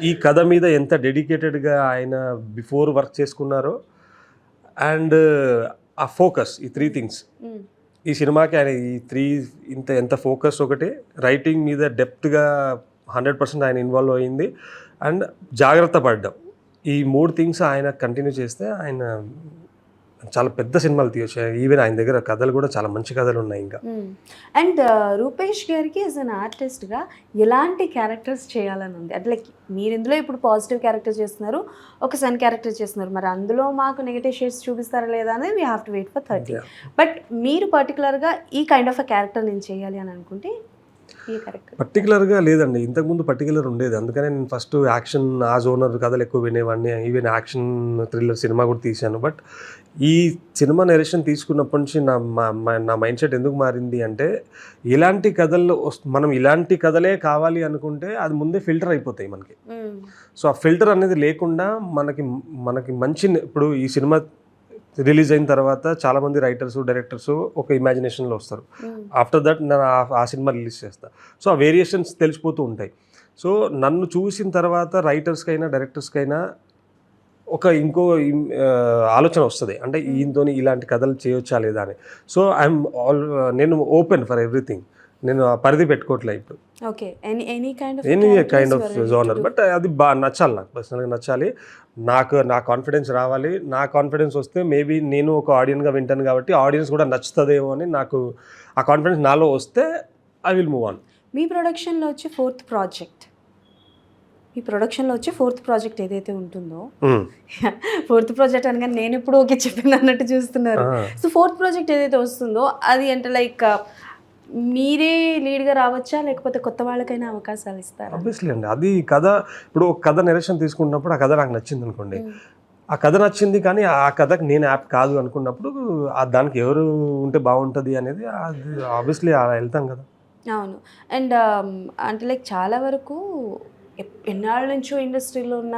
ఈ కథ మీద ఎంత డెడికేటెడ్గా ఆయన బిఫోర్ వర్క్ చేసుకున్నారో, అండ్ ఆ ఫోకస్, ఈ 3 things ఈ సినిమాకి ఆయన ఎంత ఫోకస్, ఒకటి రైటింగ్ మీద డెప్త్గా 100% ఆయన ఇన్వాల్వ్ అయ్యింది, అండ్ జాగ్రత్త పడ్డాం. ఈ 3 things ఆయన కంటిన్యూ చేస్తే ఆయన చాలా పెద్ద సినిమాలు తీయొచ్చు. ఈవెన్ ఆయన దగ్గర కథలు కూడా చాలా మంచి కథలు ఉన్నాయి ఇంకా.
అండ్ రూపేష్ గారికి యాజ్ అన్ ఆర్టిస్ట్గా ఎలాంటి క్యారెక్టర్స్ చేయాలని ఉంది? అంటే లైక్ మీరు ఇందులో ఇప్పుడు పాజిటివ్ క్యారెక్టర్ చేస్తున్నారు, ఒక సన్ క్యారెక్టర్ చేస్తున్నారు, మరి అందులో మాకు నెగటివ్ షేడ్స్ చూపిస్తారా లేదా అనేది we have to wait for 30. But మీరు పర్టికులర్గా ఈ కైండ్ ఆఫ్ అ క్యారెక్టర్ నేను చేయాలి అని అనుకుంటే ఈ క్యారెక్టర్
పర్టికులర్గా లేదండి, ఇంతకుముందు పర్టికులర్ ఉండేది. అందుకనే నేను ఫస్ట్ యాక్షన్ ఆ జోనర్ కథలు ఎక్కువ వినేవాడిని. ఈవెన్ యాక్షన్ థ్రిల్లర్ సినిమా కూడా తీశాను. బట్ ఈ సినిమా నెరేషన్ తీసుకున్నప్పటి నుంచి నా మైండ్ సెట్ ఎందుకు మారింది అంటే, ఇలాంటి కథల్లో మనం ఇలాంటి కథలే కావాలి అనుకుంటే అది ముందే ఫిల్టర్ అయిపోతాయి మనకి. సో ఆ ఫిల్టర్ అనేది లేకుండా మనకి మంచి, ఇప్పుడు ఈ సినిమా రిలీజ్ అయిన తర్వాత చాలామంది రైటర్స్ డైరెక్టర్స్ ఒక ఇమాజినేషన్లో వస్తారు. ఆఫ్టర్ దట్ నేను ఆ సినిమా రిలీజ్ చేస్తాను. సో ఆ వేరియేషన్స్ తెలిసిపోతూ ఉంటాయి. సో నన్ను చూసిన తర్వాత రైటర్స్కైనా డైరెక్టర్స్కైనా ఇంకో ఆలోచన వస్తుంది, అంటే ఈయనతో ఇలాంటి కథలు చేయొచ్చా లేదా అని. సో నేను ఓపెన్ ఫర్ ఎవ్రీథింగ్, నేను పరిధి పెట్టుకోవట్లే ఇప్పుడు.
Okay, any
kind of genre. But అది బాగా నచ్చాలి, నాకు పర్సనల్గా నచ్చాలి. నా కాన్ఫిడెన్స్ రావాలి. నా కాన్ఫిడెన్స్ వస్తే మేబీ నేను ఒక ఆడియన్గా వింటాను కాబట్టి ఆడియన్స్ కూడా నచ్చుతుందేమో అని నాకు ఆ కాన్ఫిడెన్స్ నాలో వస్తే ఐ విల్ మూవ్ ఆన్.
మీ ప్రొడక్షన్లో వచ్చే ఫోర్త్ ప్రాజెక్ట్ ఏదైతే ఉంటుందో, ఫోర్త్ ప్రాజెక్ట్ అనగానే నేను ఇప్పుడు ఓకే చెప్పింది అన్నట్టు చూస్తున్నారు. సో ఫోర్త్ ప్రాజెక్ట్ ఏదైతే వస్తుందో అది అంటే లైక్ మీరే లీడ్గా రావచ్చా, లేకపోతే కొత్త వాళ్ళకైనా అవకాశాలు ఇస్తారా?
ఆబ్వియస్లీ అండి, అది కథ. ఇప్పుడు ఒక కథ నెరేషన్ తీసుకున్నప్పుడు ఆ కథ నాకు నచ్చింది అనుకోండి, ఆ కథ నచ్చింది కానీ ఆ కథకి నేను యాప్ కాదు అనుకున్నప్పుడు దానికి ఎవరు ఉంటే బాగుంటుంది అనేది అది ఆబ్వియస్లీ వెళ్తాం కదా.
అవును. అండ్ అంటే లైక్ చాలా వరకు ఎన్నాళ్ళ నుంచో ఇండస్ట్రీలో ఉన్న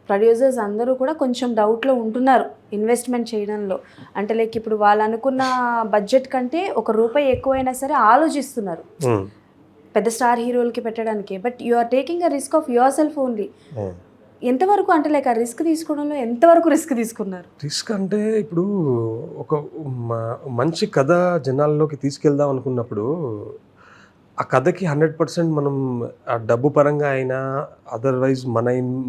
ప్రొడ్యూసర్స్ అందరూ కూడా కొంచెం డౌట్లో ఉంటున్నారు ఇన్వెస్ట్మెంట్ చేయడంలో. అంటే లైక్ ఇప్పుడు వాళ్ళు అనుకున్న బడ్జెట్ కంటే ₹1 ఎక్కువైనా సరే ఆలోచిస్తున్నారు పెద్ద స్టార్ హీరోలకి పెట్టడానికి. But you are taking a risk of your self only. ఎంతవరకు అంటే లైక్ ఆ రిస్క్ తీసుకోవడంలో ఎంతవరకు రిస్క్ తీసుకున్నారు?
రిస్క్ అంటే ఇప్పుడు ఒక మంచి కథ జనాల్లోకి తీసుకెళ్దాం అనుకున్నప్పుడు ఆ కథకి 100% మనం ఆ డబ్బు పరంగా అయినా అదర్వైజ్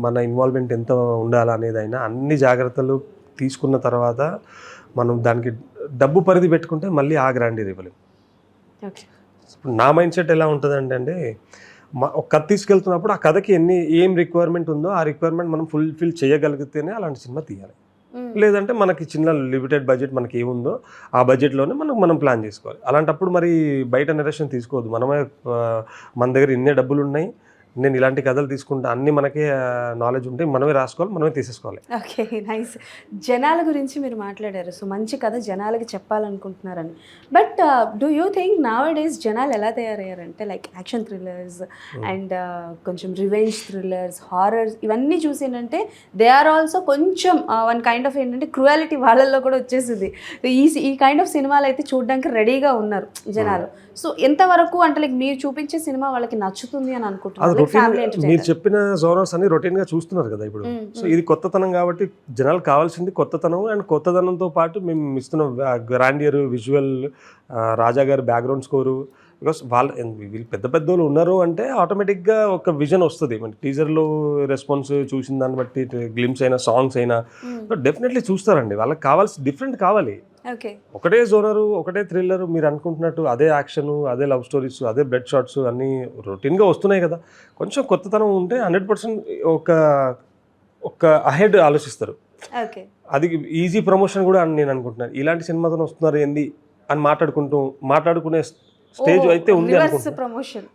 మన ఇన్వాల్వ్మెంట్ ఎంత ఉండాలా అనేది అయినా అన్ని జాగ్రత్తలు తీసుకున్న తర్వాత మనం దానికి డబ్బు పరిధి పెట్టుకుంటే మళ్ళీ ఆ గ్రాండీ ఇవ్వలేము. ఇప్పుడు నా మైండ్ సెట్ ఎలా ఉంటుందంటే అండి, ఒక కథ తీసుకెళ్తున్నప్పుడు ఆ కథకి ఏం రిక్వైర్మెంట్ ఉందో ఆ రిక్వైర్మెంట్ మనం ఫుల్ఫిల్ చేయగలిగితేనే అలాంటి సినిమా తీయాలి. లేదంటే మనకి చిన్న లిమిటెడ్ బడ్జెట్ మనకి ఏముందో ఆ బడ్జెట్లోనే మనం ప్లాన్ చేసుకోవాలి. అలాంటప్పుడు మరి బయట నెరేషన్ తీసుకోవద్దు. మన దగ్గర ఇన్నే డబ్బులు ఉన్నాయి, నేను ఇలాంటి కథలు తీసుకుంటా, అన్నీ మనకే నాలెడ్జ్ ఉంటే మనమే రాసుకోవాలి, మనమే తీసేసుకోవాలి.
Okay, nice. జనాల గురించి మీరు మాట్లాడారు, సో మంచి కథ జనాలకి చెప్పాలనుకుంటున్నారని. But do you think nowadays జనాలు ఎలా తయారయ్యారంటే లైక్ యాక్షన్ థ్రిల్లర్స్ అండ్ కొంచెం రివెంజ్ థ్రిల్లర్స్, హారర్స్ ఇవన్నీ చూసి ఏంటంటే దే ఆర్ ఆల్సో కొంచెం వన్ కైండ్ ఆఫ్ ఏంటంటే క్రుయాలిటీ వాళ్ళల్లో కూడా వచ్చేసింది. ఈ కైండ్ ఆఫ్ సినిమాలు అయితే చూడడానికి రెడీగా ఉన్నారు జనాలు. సో ఎంతవరకు అంటే లైక్ మీరు చూపించే సినిమా వాళ్ళకి నచ్చుతుంది అని అనుకుంటున్నారు?
మీరు చెప్పిన జోనర్స్ అన్ని రొటీన్ గా చూస్తున్నారు కదా ఇప్పుడు. సో ఇది కొత్తతనం కాబట్టి జనాలకు కావాల్సింది కొత్తతనం. అండ్ కొత్తతనంతో పాటు మేము ఇస్తున్న గ్రాండియర్ విజువల్, రాజా గారి బ్యాక్గ్రౌండ్ స్కోరు, బికాస్ వీళ్ళు పెద్ద వాళ్ళు ఉన్నారు అంటే ఆటోమేటిక్గా ఒక విజన్ వస్తుంది. మన టీజర్లో రెస్పాన్స్ చూసిన దాన్ని బట్టి గ్లిమ్స్ అయినా సాంగ్స్ అయినా డెఫినెట్లీ చూస్తారండి. వాళ్ళకి కావాల్సి డిఫరెంట్ కావాలి. ఒకటే జోనరు, ఒకటే థ్రిల్లర్ మీరు అనుకుంటున్నట్టు అదే యాక్షన్, అదే లవ్ స్టోరీస్, అదే బ్లడ్ షాట్స్ అన్నీ రొటీన్గా వస్తున్నాయి కదా. కొంచెం కొత్తతనం ఉంటే 100% ఒక అహెడ్ ఆలోచిస్తారు. అది ఈజీ ప్రమోషన్ కూడా అని నేను అనుకుంటున్నాను. ఇలాంటి సినిమాతో వస్తున్నారు ఏంది అని మాట్లాడుకునే స్టేజ్ అయితే ఉంది
ప్రమోషన్.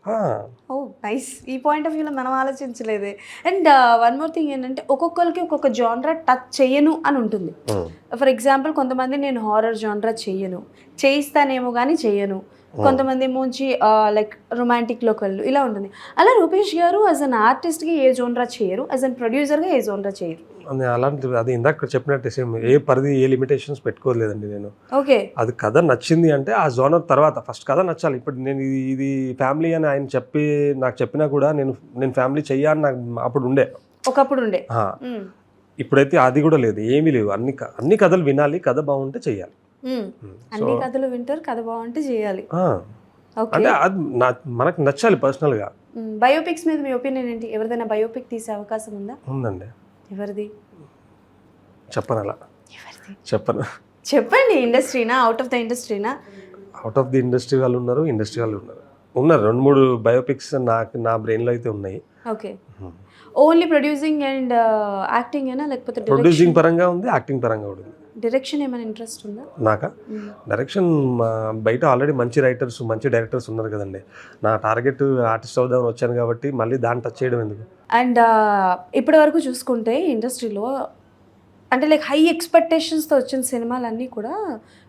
నైస్. ఈ పాయింట్ ఆఫ్ వ్యూలో మనం ఆలోచించలేదే. అండ్ వన్ మోర్ థింగ్ ఏంటంటే ఒక్కొక్కరికి ఒక్కొక్క జానరా టచ్ చేయను అని ఉంటుంది. ఫర్ ఎగ్జాంపుల్ కొంతమంది నేను హారర్ జానరా చెయ్యను, చేయిస్తానేమో కానీ చెయ్యను. కొంతమంది ఏమోంచి లైక్ రొమాంటిక్లోకి వెళ్ళు, ఇలా ఉంటుంది. అలా రూపేష్ గారు యాజ్ అన్ ఆర్టిస్ట్గా ఏ జోనరా చేయరు, యాజ్ అన్ ప్రొడ్యూసర్గా ఏ జోనరా చేయరు.
అలాంటి అది ఇందాక చెప్పినట్టు సేమ్ ఏ పరిధి ఏ లిమిటేషన్స్ పెట్టుకోలేదండి నేను.
ఓకే,
అది కథ నచ్చింది అంటే ఆ జోనర్ తర్వాత ఫస్ట్ కథ నచ్చాలి. ఇప్పుడు నేను ఇది ఫ్యామిలీ అని ఆయన నాకు చెప్పినా కూడా నేను ఫ్యామిలీ చెయ్యాలని నాకు ఒకప్పుడు ఉండే. ఇప్పుడైతే అది కూడా లేదు, ఏమీ లేవు. అన్ని కథలు వినాలి, కథ బాగుంటే చెయ్యాలి.
అన్ని కథలు వింటారు, కథ బాగుంటే చేయాలి.
అంటే అది మనకు నచ్చాలి పర్సనల్గా.
బయోపిక్స్ మీద మీ ఒపీనియన్ ఏంటి? ఎవరిదైనా బయోపిక్ తీసే అవకాశం ఉందా?
ఉందండి.
ఎవరిది?
చెప్పను, అలా చెప్పను.
చెప్పండి, ఇండస్ట్రీనా, అవుట్ ఆఫ్ ద ఇండస్ట్రీనా?
అవుట్ ఆఫ్ ది ఇండస్ట్రీ వాళ్ళు ఉన్నారు, ఇండస్ట్రీ వాళ్ళు ఉన్నారు. 2-3 బయోపిక్స్ నా బ్రెయిన్లో అయితే ఉన్నాయి.
Okay. Only producing and acting ఏనా, లేకపోతే
ప్రొడ్యూసింగ్ పరంగా ఉంది, యాక్టింగ్ పరంగా కూడా ఉంది.
డైరెక్షన్ ఏమైనా ఇంట్రెస్ట్ ఉందా?
నాకా డైరెక్షన్ బయట ఆల్రెడీ మంచి రైటర్స్, మంచి డైరెక్టర్స్ ఉన్నారు కదండి. నా టార్గెట్ ఆర్టిస్ట్ అవుదామని వచ్చాను కాబట్టి మళ్ళీ దాన్ని టచ్ చేయడం ఎందుకు.
అండ్ ఇప్పటి వరకు చూసుకుంటే ఇండస్ట్రీలో అంటే లైక్ హై ఎక్స్పెక్టేషన్స్తో వచ్చిన సినిమాలన్నీ కూడా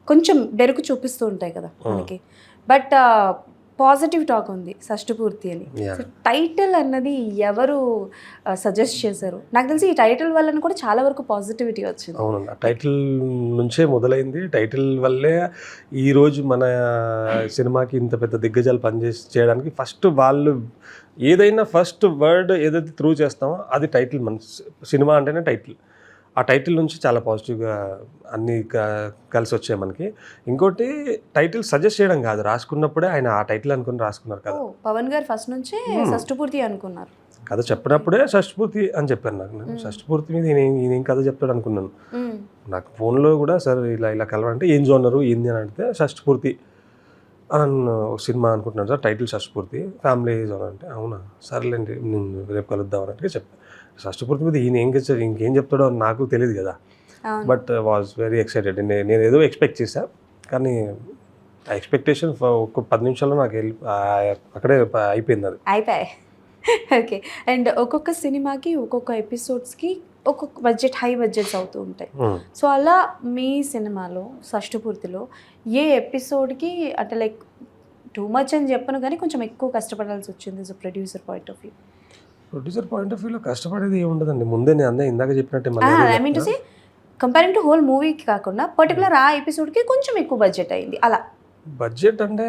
కొంచెం బెరుకు చూపిస్తూ ఉంటాయి కదా మనకి. బట్ పాజిటివ్ టాక్ ఉంది షష్టిపూర్తి అని.
Yeah.
టైటిల్ అన్నది ఎవరు సజెస్ట్ చేశారు? నాకు తెలిసి ఈ టైటిల్ వల్ల కూడా చాలా వరకు పాజిటివిటీ వచ్చింది.
అవునండి, ఆ టైటిల్ నుంచే మొదలైంది. టైటిల్ వల్లే ఈరోజు మన సినిమాకి ఇంత పెద్ద దిగ్గజాలు చేయడానికి ఫస్ట్ వాళ్ళు ఏదైనా ఫస్ట్ వర్డ్ ఏదైతే త్రూ చేస్తామో అది టైటిల్. మన సినిమా అంటేనే టైటిల్. ఆ టైటిల్ నుంచి చాలా పాజిటివ్గా అన్నీ కలిసి వచ్చాయి మనకి. ఇంకోటి టైటిల్ సజెస్ట్ చేయడం కాదు, రాసుకున్నప్పుడే ఆయన ఆ టైటిల్ అనుకుని రాసుకున్నారు కదా.
పవన్ గారు ఫస్ట్ నుంచే షష్టిపూర్తి అనుకున్నారు.
కథ చెప్పినప్పుడే షష్టిపూర్తి అని చెప్పాను. నేను షష్టిపూర్తి మీద ఈయన కథ చెప్తాడు అనుకున్నాను. నాకు ఫోన్లో కూడా సార్ ఇలా కలవాలంటే ఏం జోనరు ఏంది అని అడిగితే షష్టిపూర్తి అని సినిమా అనుకుంటున్నాను సార్, టైటిల్ షష్టిపూర్తి, ఫ్యామిలీ జోనర్ అంటే అవునా సర్లేండి నేను రేపు కలుద్దాం అన్నట్టుగా చెప్పాను. షష్టిపూర్తి మీద ఈయన ఇంకేం చెప్తాడో అని నాకు తెలియదు కదా. But was very excited. నేను ఏదో ఎక్స్పెక్ట్ చేశాను, కానీ ఆ ఎక్స్పెక్టేషన్ ఒక 10 నిమిషాల్లో నాకు అక్కడే అయిపోయింది అది.
అయిపోయాయి. ఓకే. అండ్ ఒక్కొక్క సినిమాకి ఒక్కొక్క ఎపిసోడ్స్కి ఒక్కొక్క బడ్జెట్, హై బడ్జెట్స్ అవుతూ ఉంటాయి. సో అలా మీ సినిమాలో షష్టిపూర్తిలో ఏ ఎపిసోడ్కి అంటే లైక్ టూ మచ్ అని చెప్పను కానీ కొంచెం ఎక్కువ కష్టపడాల్సి వచ్చింది as a producer point of view?
Producer point of వ్యూలో కష్టపడేది ఏముండదండి. ముందే నేను ఇందాక చెప్పినట్టే
I mean to say comparing to whole మూవీకి కాకుండా పర్టికులర్ ఆ ఎపిసోడ్కి కొంచెం ఎక్కువ బడ్జెట్ అయింది అలా.
బడ్జెట్ అంటే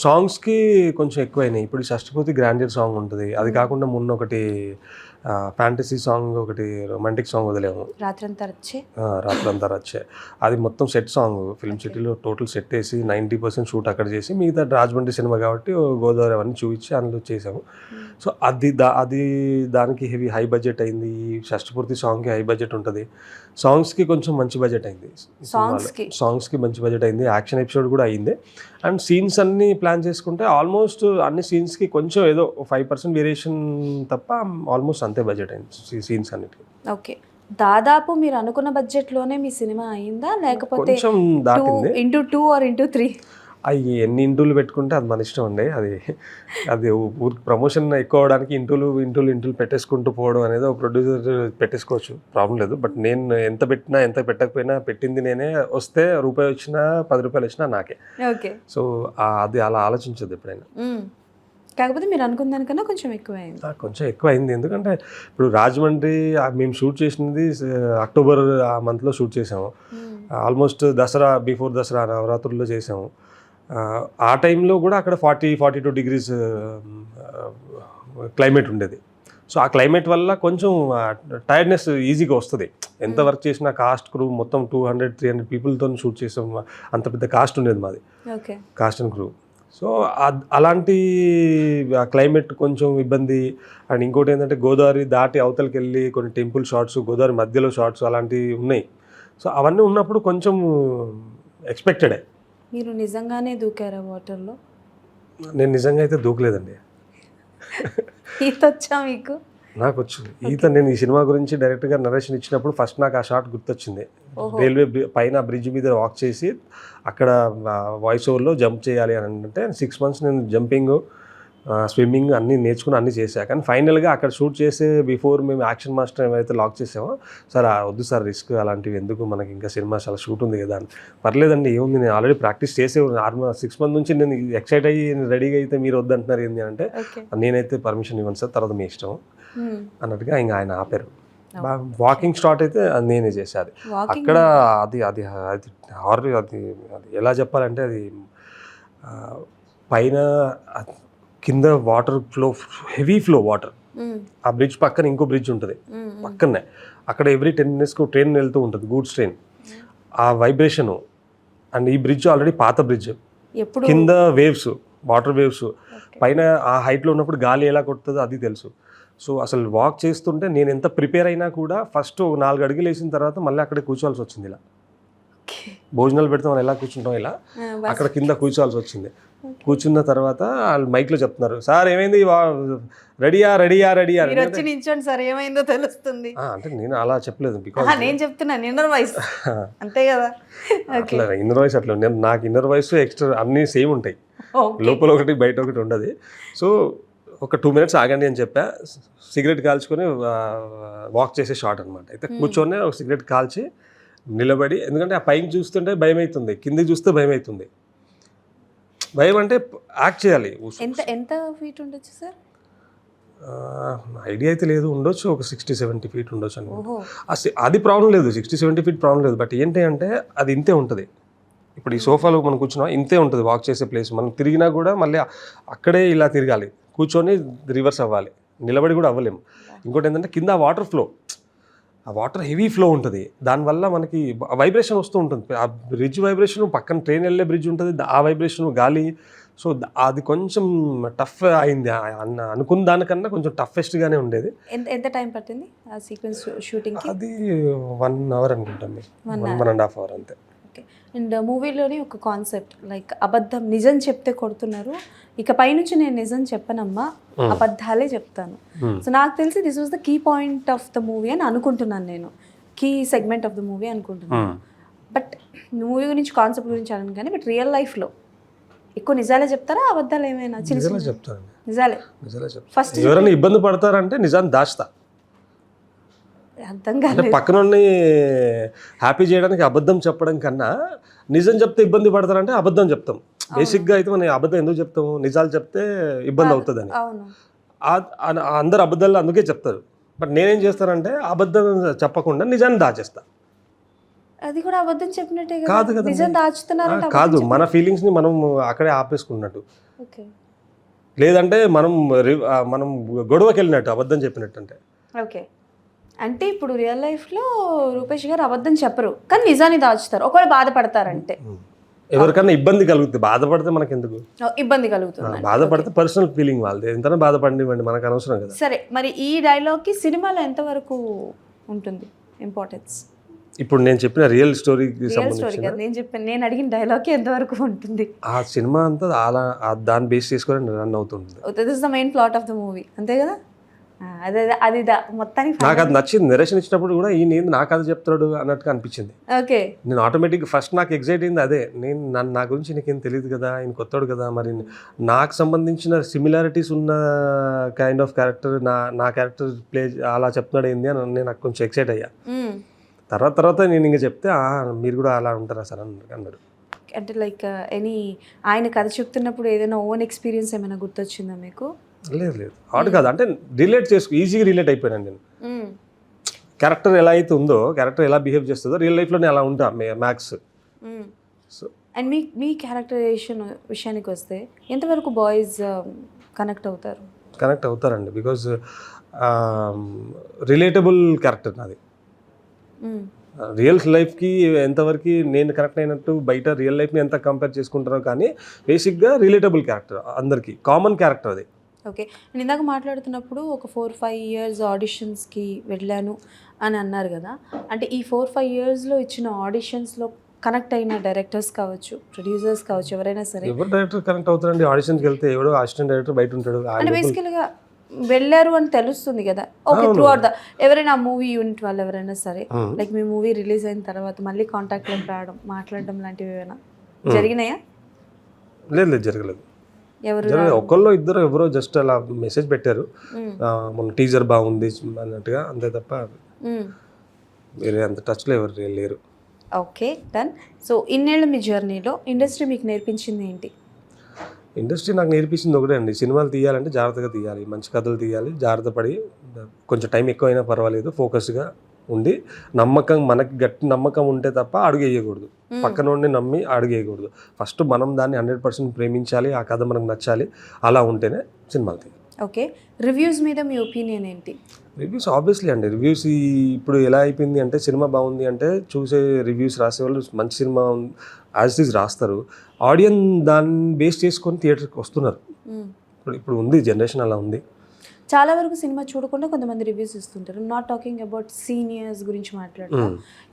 సాంగ్స్కి కొంచెం ఎక్కువైనాయి. ఇప్పుడు షష్టిపూర్తి గ్రాండియర్ సాంగ్ ఉంటుంది, అది కాకుండా మొన్న ఒకటి ఫ్యాంటసీ సాంగ్, ఒకటి రొమాంటిక్ సాంగ్ వదిలేము, రాత్రంతా రచ్చే. అది మొత్తం సెట్ సాంగ్. ఫిల్మ్ సిటీలో టోటల్ సెట్ వేసి 90% షూట్ అక్కడ చేసి, మిగతా రాజమండ్రి సినిమా కాబట్టి గోదావరి అవన్నీ చూపించి అందులో చేసాము. సో అది దానికి హై బడ్జెట్ అయింది. షష్టిపూర్తి సాంగ్కి హై బడ్జెట్ ఉంటుంది. సాంగ్స్కి కొంచెం మంచి బడ్జెట్ అయింది. సాంగ్స్కి మంచి బడ్జెట్ అయింది. యాక్షన్ ఎపిసోడ్ కూడా అయింది. అండ్ సీన్స్ అన్నీ ప్లాన్ చేసుకుంటే ఆల్మోస్ట్ అన్ని సీన్స్కి కొంచెం ఏదో 5% వేరియేషన్ తప్ప ఆల్మోస్ట్ అంతే బడ్జెట్ అయింది సీన్స్ అన్నిటికీ.
ఓకే. దాదాపు మీరు అనుకున్న బడ్జెట్లోనే మీ సినిమా అయిందా, లేకపోతే
కొంచెం దాటింది?
into 2 or into 3?
అవి ఎన్ని ఇంటూలు పెట్టుకుంటే అది మన ఇష్టం అండి. అది ఊరికి ప్రమోషన్ ఎక్కువ అవడానికి ఇంటూలు పెట్టేసుకుంటూ పోవడం అనేది ఒక ప్రొడ్యూసర్ పెట్టేసుకోవచ్చు, ప్రాబ్లం లేదు. బట్ నేను ఎంత పెట్టినా ఎంత పెట్టకపోయినా పెట్టింది నేనే. వస్తే రూపాయి వచ్చినా 10 రూపాయలు వచ్చినా నాకే.
ఓకే.
సో అది అలా ఆలోచించదు ఎప్పుడైనా.
కాకపోతే మీరు అనుకున్న దానికన్నా కొంచెం ఎక్కువ అయింది.
కొంచెం ఎక్కువ అయింది. ఎందుకంటే ఇప్పుడు రాజమండ్రి మేము షూట్ చేసినది అక్టోబర్ ఆ మంత్లో షూట్ చేసాము. ఆల్మోస్ట్ బిఫోర్ దసరా నవరాత్రుల్లో చేసాము. ఆ టైంలో కూడా అక్కడ 40-42 degrees క్లైమేట్ ఉండేది. సో ఆ క్లైమేట్ వల్ల కొంచెం టైర్డ్నెస్ ఈజీగా వస్తుంది. ఎంత వర్క్ చేసినా కాస్ట్ క్రూ మొత్తం 200-300 పీపుల్తో షూట్ చేసాం. అంత పెద్ద కాస్ట్ ఉండేది మాది, కాస్ట్ అండ్ క్రూ. సో అలాంటి క్లైమేట్ కొంచెం ఇబ్బంది. అండ్ ఇంకోటి ఏంటంటే గోదావరి దాటి అవతలకి వెళ్ళి కొన్ని టెంపుల్ షాట్స్, గోదావరి మధ్యలో షాట్స్ అలాంటివి ఉన్నాయి. సో అవన్నీ ఉన్నప్పుడు కొంచెం ఎక్స్పెక్టెడే.
మీరు నిజంగానే దూకారా వాటర్లో?
నేను నిజంగా అయితే దూకలేదండి.
ఈత వచ్చా మీకు?
నాకు వచ్చింది ఈత. నేను ఈ సినిమా గురించి డైరెక్ట్గా నరేషన్ ఇచ్చినప్పుడు ఫస్ట్ నాకు ఆ షాట్ గుర్తొచ్చింది. రైల్వే పైన బ్రిడ్జ్ మీద వాక్ చేసి అక్కడ వాయిస్ ఓవర్లో జంప్ చేయాలి అని అంటే 6 months నేను జంపింగ్, స్విమ్మింగ్ అన్నీ నేర్చుకుని అన్నీ చేశాను. కానీ ఫైనల్గా అక్కడ షూట్ చేసే బిఫోర్ మేము యాక్షన్ మాస్టర్ ఏమైతే లాక్ చేసామో, సార్ వద్దు సార్ రిస్క్ అలాంటివి ఎందుకు, మనకి ఇంకా సినిమా చాలా షూట్ ఉంది కదా అని. పర్లేదండి ఏముంది, నేను ఆల్రెడీ ప్రాక్టీస్ చేసే 6 months నుంచి నేను ఎక్సైట్ అయ్యి రెడీగా అయితే మీరు వద్దంటున్నారు ఏంటి అంటే, నేనైతే పర్మిషన్ ఇవ్వను సార్, తర్వాత మీ ఇష్టం అన్నట్టుగా ఇంకా ఆయన ఆపారు. వాకింగ్ స్టార్ట్ అయితే నేనే చేసేది అక్కడ. అది ఎలా చెప్పాలంటే అది పైన కింద water flow, heavy flow water. ఆ బ్రిడ్జ్ పక్కన ఇంకో బ్రిడ్జ్ ఉంటుంది పక్కనే. అక్కడ ఎవ్రీ 10 minutes ట్రైన్ వెళ్తూ ఉంటుంది, గూడ్స్ ట్రైన్. ఆ వైబ్రేషను అండ్ ఈ బ్రిడ్జ్ ఆల్రెడీ పాత బ్రిడ్జ్. కింద వేవ్స్, వాటర్ వేవ్స్. పైన ఆ హైట్లో ఉన్నప్పుడు గాలి ఎలా కొడుతుందో అది తెలుసు. సో అసలు వాక్ చేస్తుంటే నేను ఎంత ప్రిపేర్ అయినా కూడా ఫస్ట్ 4 అడుగులు వేసిన తర్వాత మళ్ళీ అక్కడే కూర్చోవాల్సి వచ్చింది ఇలా. భోజనాలు పెడితే మనం ఎలా కూర్చుంటాం ఇలా అక్కడ కింద కూర్చోవాల్సి వచ్చింది. కూర్చున్న తర్వాత వాళ్ళు మైక్లో చెప్తున్నారు, సార్ ఏమైంది, రెడీయా రెడీయా రెడీయా.
మీరు వచ్చి నించోండి సార్ ఏమైందో తెలుస్తుంది.
అంటే నేను అలా చెప్పలేదు, బికాజ్
నేను చెప్తున్నాను ఇన్నర్ వాయిస్ అంతే కదా.
అట్లా ఇన్నర్ వాయిస్ అట్లా నాకు ఇన్నర్ వాయిస్ ఎక్స్ట్రా అన్నీ సేమ్ ఉంటాయి, లోపల ఒకటి బయట ఒకటి ఉండదు. సో ఒక 2 minutes ఆగండి అని చెప్పా, సిగరెట్ కాల్చుకొని వాక్ చేసే షాట్ అనమాట. అయితే కూర్చొని ఒక సిగరెట్ కాల్చి నిలబడి, ఎందుకంటే ఆ పైకి చూస్తుంటే భయం అవుతుంది, కిందికి చూస్తే భయం అవుతుంది. భయం అంటే యాక్ట్ చేయాలి.
ఎంత ఫీట్ ఉండొచ్చు సార్?
ఐడియా అయితే లేదు, ఉండొచ్చు ఒక 60-70 feet ఉండొచ్చు అని. అది ప్రాబ్లం లేదు, 60-70 feet ప్రాబ్లం లేదు. బట్ ఏంటి అంటే అది ఇంతే ఉంటుంది. ఇప్పుడు ఈ సోఫాలో మనం కూర్చున్నా ఇంతే ఉంటుంది వాక్ చేసే ప్లేస్. మనం తిరిగినా కూడా మళ్ళీ అక్కడే ఇలా తిరగాలి, కూర్చొని రివర్స్ అవ్వాలి, నిలబడి కూడా అవ్వలేము. ఇంకోటి ఏంటంటే కింద వాటర్ ఫ్లో, ఆ వాటర్ హెవీ ఫ్లో ఉంటుంది, దానివల్ల మనకి వైబ్రేషన్ వస్తూ ఉంటుంది. ఆ బ్రిడ్జ్ వైబ్రేషన్, పక్కన ట్రైన్ వెళ్ళే బ్రిడ్జ్ ఉంటుంది, ఆ వైబ్రేషన్ గాలి. సో అది కొంచెం టఫ్ అయింది, అనుకున్న దానికన్నా కొంచెం టఫెస్ట్గానే ఉండేది.
ఎంత టైం పట్టింది ఆ సీక్వెన్స్ షూటింగ్కి?
అది 1 hour అనుకుంటాం, 1.5 hours అంతే.
ఓకే. అండ్ మూవీలోని ఒక కాన్సెప్ట్ లైక్ అబద్ధం నిజం చెప్తే కొడుతున్నారు, ఇక పైనుంచి నేను నిజం చెప్పనమ్మా, అబద్ధాలే చెప్తాను. సో నాకు తెలిసి this was the key point of the movie అని అనుకుంటున్నాను, నేను key segment of the movie అనుకుంటున్నాను. బట్ మూవీ గురించి కాన్సెప్ట్ గురించి అనను కానీ, బట్ రియల్ లైఫ్లో ఎక్కువ నిజాలే చెప్తారా అబద్ధాలు ఏమైనా?
నిజాలే చెప్తాను.
నిజాలే ఫస్ట్.
ఎవరైనా ఇబ్బంది పడతారంటే నిజాన్ని దాచుతా,
అర్థం కాదు.
పక్కన హ్యాపీ చేయడానికి అబద్ధం చెప్పడం కన్నా నిజం చెప్తే ఇబ్బంది పడతారంటే అబద్ధం చెప్తాం. బేసిక్గా అయితే మనం అబద్ధం ఎందుకు చెప్తాము, నిజాలు చెప్తే ఇబ్బంది అవుతుందని. అందరు అబద్ధాలు అందుకే చెప్తారు. బట్ నేనేం చేస్తానంటే అబద్ధం చెప్పకుండా నిజాన్ని దాచేస్తా.
అది కూడా అబద్ధం చెప్పినట్టే
కాదు కదా,
నిజం దాచుతున్నారు
కాదు, మన ఫీలింగ్స్ని మనం అక్కడే ఆపేసుకున్నట్టు.
ఓకే.
లేదంటే మనం గొడవకి వెళ్ళినట్టు అబద్ధం చెప్పినట్టు. అంటే
ఓకే, అంటే ఇప్పుడు రియల్ లైఫ్లో రూపేష్ గారు అబద్ధం చెప్పరు కానీ నిజాన్ని దాచుతారు, ఒకవేళ బాధపడతారంటే.
ఎవరికైనా ఇబ్బంది కలుగుతుంది, బాధపడితే మనకి ఎందుకు
ఇబ్బంది కలుగుతుంది?
బాధపడితే పర్సనల్ ఫీలింగ్ వాళ్ళది, ఎంతైనా బాధపడివ్వండి, మనకు అనవసరం కదా.
సరే, మరి ఈ డైలాగ్కి సినిమాలో ఎంతవరకు ఉంటుంది ఇంపార్టెన్స్?
ఇప్పుడు నేను చెప్పిన రియల్ స్టోరీకి
సంబంధించి నేను అడిగిన డైలాగ్కి ఎంతవరకు ఉంటుంది?
ఆ సినిమా అంతా అలా దాన్ని బేస్ చేసుకొని రన్ అవుతుంది.
This is the main plot of the movie, అంతే కదా? అది మొత్తానికి
నాకు అది నచ్చింది. నరేషన్ ఇచ్చినప్పుడు కూడా ఈ నేను నాకు అది చెప్తాడు అన్నట్టుగా అనిపించింది.
ఓకే.
నేను ఆటోమేటిక్గా ఫస్ట్ నాకు ఎగ్జైట్ అయింది అదే, నేను నా గురించి నీకేం తెలియదు కదా, ఆయన కొత్తాడు కదా, మరి నాకు సంబంధించిన సిమిలారిటీస్ ఉన్న కైండ్ ఆఫ్ క్యారెక్టర్ నా క్యారెక్టర్ ప్లే అలా చెప్తున్నాడు ఏంది అని నేను నాకు కొంచెం ఎక్సైట్ అయ్యా. తర్వాత నేను ఇంకా చెప్తే మీరు కూడా అలా ఉంటారా సార్ అన్నాడు.
అంటే లైక్ ఆయన కథ చెప్తున్నప్పుడు ఏదైనా ఓన్ ఎక్స్పీరియన్స్ ఏమైనా గుర్తొచ్చిందా మీకు?
లేదు హార్డ్ కాదు, అంటే రిలేట్ ఈజీగా రిలేట్ అయిపోయాను నేను. క్యారెక్టర్ ఎలా అయితే ఉందో, క్యారెక్టర్ ఎలా బిహేవ్ చేస్తుందో రియల్ లైఫ్లోనే అలా ఉంటా మ్యాక్స్. సో
అండ్ మీ క్యారెక్టరైజేషన్ విషయానికి వస్తే ఎంతవరకు బాయ్స్ కనెక్ట్ అవుతారండి? బికాజ్
రిలేటబుల్ క్యారెక్టర్ నాది. రియల్ లైఫ్కి ఎంతవరకు నేను కనెక్ట్ అయినట్టు బయట రియల్ లైఫ్ని ఎంత కంపేర్ చేసుకుంటారో కానీ బేసిక్గా రిలేటబుల్ క్యారెక్టర్, అందరికీ కామన్ క్యారెక్టర్ అది.
ఓకే. నేను ఇందాక మాట్లాడుతున్నప్పుడు ఒక 4-5 years ఆడిషన్స్కి వెళ్ళాను అని అన్నారు కదా, అంటే ఈ 4-5 yearsలో ఇచ్చిన ఆడిషన్స్లో కనెక్ట్ అయిన డైరెక్టర్స్ కావచ్చు, ప్రొడ్యూసర్స్ కావచ్చు, ఎవరైనా సరే.
ఎవరు డైరెక్టర్ కనెక్ట్ అవుతారండి? ఆడిషన్కి వెళ్తే ఎవడో అసిస్టెంట్ డైరెక్టర్ బయట ఉంటాడు.
అంటే బేసికల్గా వెళ్ళారు అని తెలుస్తుంది కదా. ఓకే, త్రూ అవుట్ ఎవరైనా మూవీ యూనిట్ వాళ్ళు ఎవరైనా సరే లైక్ మీ మూవీ రిలీజ్ అయిన తర్వాత మళ్ళీ కాంటాక్ట్లోకి రావడం, మాట్లాడడం లాంటివి ఏమైనా జరిగినాయా?
లేదు, జరగలేదు. ఒకళ్ళు ఇద్దరు ఎవరో జస్ట్ అలా మెసేజ్ పెట్టారు, మన టీజర్ బాగుంది అన్నట్టుగా, అంతే తప్ప వేరే అంత టచ్లో ఎవరు లేరు.
Okay, done. సో ఇన్నేళ్ళ మీ జర్నీలో ఇండస్ట్రీ మీకు నేర్పించింది ఏంటి?
ఇండస్ట్రీ నాకు నేర్పించింది ఒకటే అండి, సినిమాలు తీయాలంటే జాగ్రత్తగా తీయాలి, మంచి కథలు తీయాలి, జాగ్రత్త పడి, కొంచెం టైం ఎక్కువైనా పర్వాలేదు, ఫోకస్గా ఉండి, మనకి గట్టి నమ్మకం ఉంటే తప్ప అడుగు వేయకూడదు, పక్కన ఉండి నమ్మి అడుగు వేయకూడదు. ఫస్ట్ మనం దాన్ని 100% ప్రేమించాలి, ఆ కథ మనకు నచ్చాలి, అలా ఉంటేనే సినిమాలు తీయాలి.
ఓకే, రివ్యూస్ మీద మీ ఒపీనియన్ ఏంటి?
రివ్యూస్ ఆబ్వియస్లీ అండి, రివ్యూస్ ఇప్పుడు ఎలా అయిపోయింది అంటే సినిమా బాగుంది అంటే చూసే రివ్యూస్ రాసేవాళ్ళు మంచి సినిమా యాజ్ ఇట్ ఈజ్ రాస్తారు, ఆడియన్స్ దాన్ని బేస్ చేసుకొని థియేటర్కి వస్తున్నారు. ఇప్పుడు ఉంది జనరేషన్ అలా ఉంది.
చాలా వరకు సినిమా చూడకుండా కొంతమంది రివ్యూస్ ఇస్తుంటారు. నాట్ టాకింగ్ అబౌట్ సీనియర్స్ గురించి మాట్లాడతా,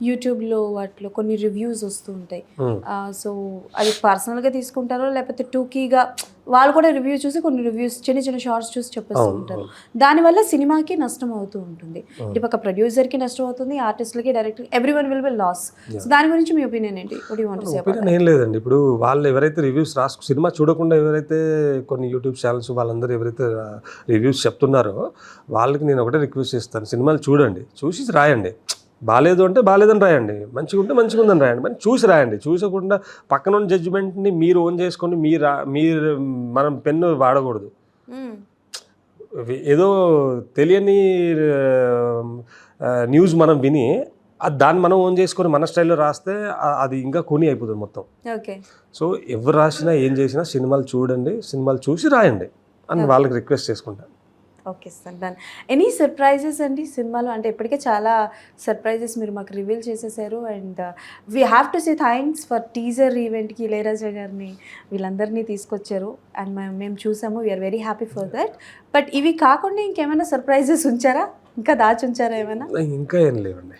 యూట్యూబ్లో వాటిలో కొన్ని రివ్యూస్ వస్తూ ఉంటాయి. సో అది పర్సనల్గా తీసుకుంటారో లేకపోతే టూకీగా వాళ్ళు కూడా రివ్యూ చూసి కొన్ని రివ్యూస్ చిన్న చిన్న షార్ట్స్ చూసి చెప్పేస్తూ ఉంటారు. దానివల్ల సినిమాకి నష్టం అవుతూ ఉంటుంది. ఇటు పక్క ప్రొడ్యూసర్కి నష్టం అవుతుంది, ఆర్టిస్ట్లకి, director, everyone will be loss. So దాని గురించి మీ ఒపీనియన్ ఏంటి? What you want to say?
Opinion ఏం లేదండి. ఇప్పుడు వాళ్ళు ఎవరైతే రివ్యూస్ సినిమా చూడకుండా ఎవరైతే కొన్ని యూట్యూబ్ ఛానల్స్ వాళ్ళందరూ ఎవరైతే రివ్యూస్ చెప్తున్నారో వాళ్ళకి నేను ఒకటే రిక్వెస్ట్ చేస్తాను, సినిమాలు చూడండి, చూసి రాయండి. బాగాలేదు అంటే బాగాలేదని రాయండి, మంచిగా ఉంటే మంచిగా ఉందని రాయండి, మరి చూసి రాయండి. చూసకుండా పక్కన ఉన్న జడ్జిమెంట్ని మీరు ఓన్ చేసుకొని మీరు మనం పెన్ను వాడకూడదు. ఏదో తెలియని న్యూస్ మనం విని దాన్ని మనం ఓన్ చేసుకొని మన స్టైల్లో రాస్తే అది ఇంకా కొని అయిపోతుంది మొత్తం.
ఓకే.
సో ఎవరు రాసినా ఏం చేసినా సినిమాలు చూడండి, సినిమాలు చూసి రాయండి అని వాళ్ళకి రిక్వెస్ట్ చేసుకుంటాను.
Okay sir, done. Any surprises అండి సినిమాలో? అంటే ఇప్పటికే చాలా సర్ప్రైజెస్ మీరు మాకు రివీల్ చేసేసారు. And we have to say thanks for teaser ఈవెంట్కి ఇళయరాజా గారిని వీళ్ళందరినీ తీసుకొచ్చారు. అండ్ మేము చూసాము, we are very happy for that. But ఇవి కాకుండా ఇంకేమైనా సర్ప్రైజెస్ ఉంచారా? ఇంకా దాచి ఉంచారా ఏమైనా?
ఇంకా ఏం లేవండి,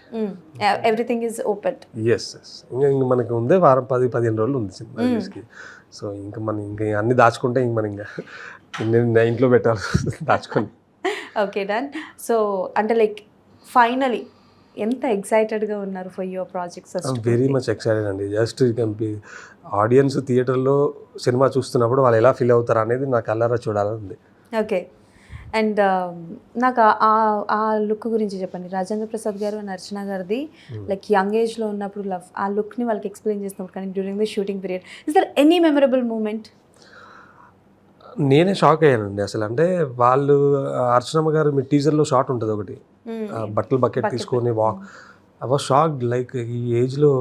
ఎవ్రీథింగ్ ఈజ్ ఓపెన్.
ఎస్ ఇంకా మనకి ఉందే వారం 10-15 రోజులు ఉంది సినిమా రిలీజ్కి. సో ఇంకా మనం ఇంకా అన్ని దాచుకుంటే ఇంక మనం ఇంకా ఇంట్లో పెట్టాలి దాచుకొని.
Okay, done. సో అంటే లైక్ ఫైనలీ ఎంత ఎక్సైటెడ్గా ఉన్నారు for your projects?
Very much excited అండి. జస్ట్ ఆడియన్స్ థియేటర్లో సినిమా చూస్తున్నప్పుడు వాళ్ళు ఎలా ఫీల్ అవుతారు అనేది నాకు అల్లారా చూడాలని ఉంది.
ఓకే. అండ్ నాకు ఆ లుక్ గురించి చెప్పండి. రాజేంద్ర ప్రసాద్ గారు అండ్ అర్చన గారిది లైక్ యంగ్ ఏజ్లో ఉన్నప్పుడు లవ్, ఆ లుక్ని వాళ్ళకి ఎక్స్ప్లెయిన్ చేసినప్పుడు కానీ during the shooting period, is there any memorable moment?
నేనే షాక్ అయ్యానండి అసలు. అంటే వాళ్ళు అర్చనమ్మ గారు మీ టీజర్లో షాట్ ఉంటుంది ఒకటి, బట్టలు బకెట్ తీసుకొని walk, I was shocked. Like ఈ ఏజ్లో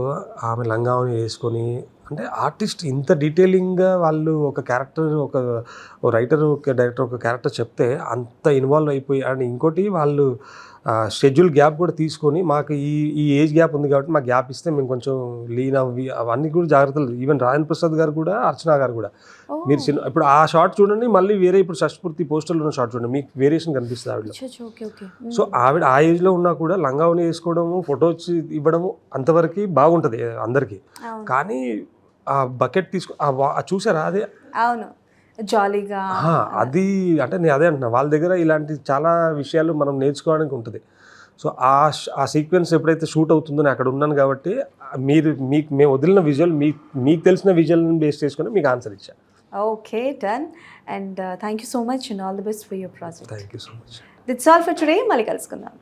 ఆమె లంగావని వేసుకొని, అంటే ఆర్టిస్ట్ ఇంత డీటెయిలింగ్గా వాళ్ళు ఒక క్యారెక్టర్, ఒక రైటర్, ఒక డైరెక్టర్ ఒక క్యారెక్టర్ చెప్తే అంత ఇన్వాల్వ్ అయిపోయి, అండ్ ఇంకోటి వాళ్ళు షెడ్యూల్ గ్యాప్ కూడా తీసుకొని మాకు ఈ ఏజ్ గ్యాప్ ఉంది కాబట్టి మాకు గ్యాప్ ఇస్తే మేము కొంచెం లీన్ అవ్వి అవన్నీ కూడా జాగ్రత్తలు. ఈవెన్ రాజేంద్ర ప్రసాద్ గారు కూడా, అర్చన గారు కూడా, మీరు ఇప్పుడు ఆ షార్ట్ చూడండి, మళ్ళీ వేరే ఇప్పుడు షష్పూర్తి పోస్టర్లో ఉన్న షార్ట్ చూడండి, మీకు వేరియేషన్ కనిపిస్తుంది ఆవిడ. సో ఆవిడ ఆ ఏజ్లో ఉన్నా కూడా లంగావని వేసుకోవడము, ఫొటోస్ ఇవ్వడము అంతవరకు బాగుంటుంది అందరికీ. కానీ ఆ బకెట్ చూసారా? అదే
అవును, జాలీగా
అది. అంటే నేను అదే అంటున్నా, వాళ్ళ దగ్గర ఇలాంటి చాలా విషయాలు మనం నేర్చుకోవడానికి ఉంటుంది. సో ఆ సీక్వెన్స్ ఎప్పుడైతే షూట్ అవుతుందో నేను అక్కడ ఉన్నాను కాబట్టి మేము వదిలిన విజువల్ మీకు తెలిసిన విజువల్ని బేస్ చేసుకొని మీకు ఆన్సర్ ఇచ్చాను.
Okay, done. And thank you so much and all the best for your project.
Thank you so much.
That's all for today. మళ్ళీ కలుసుకుందాం.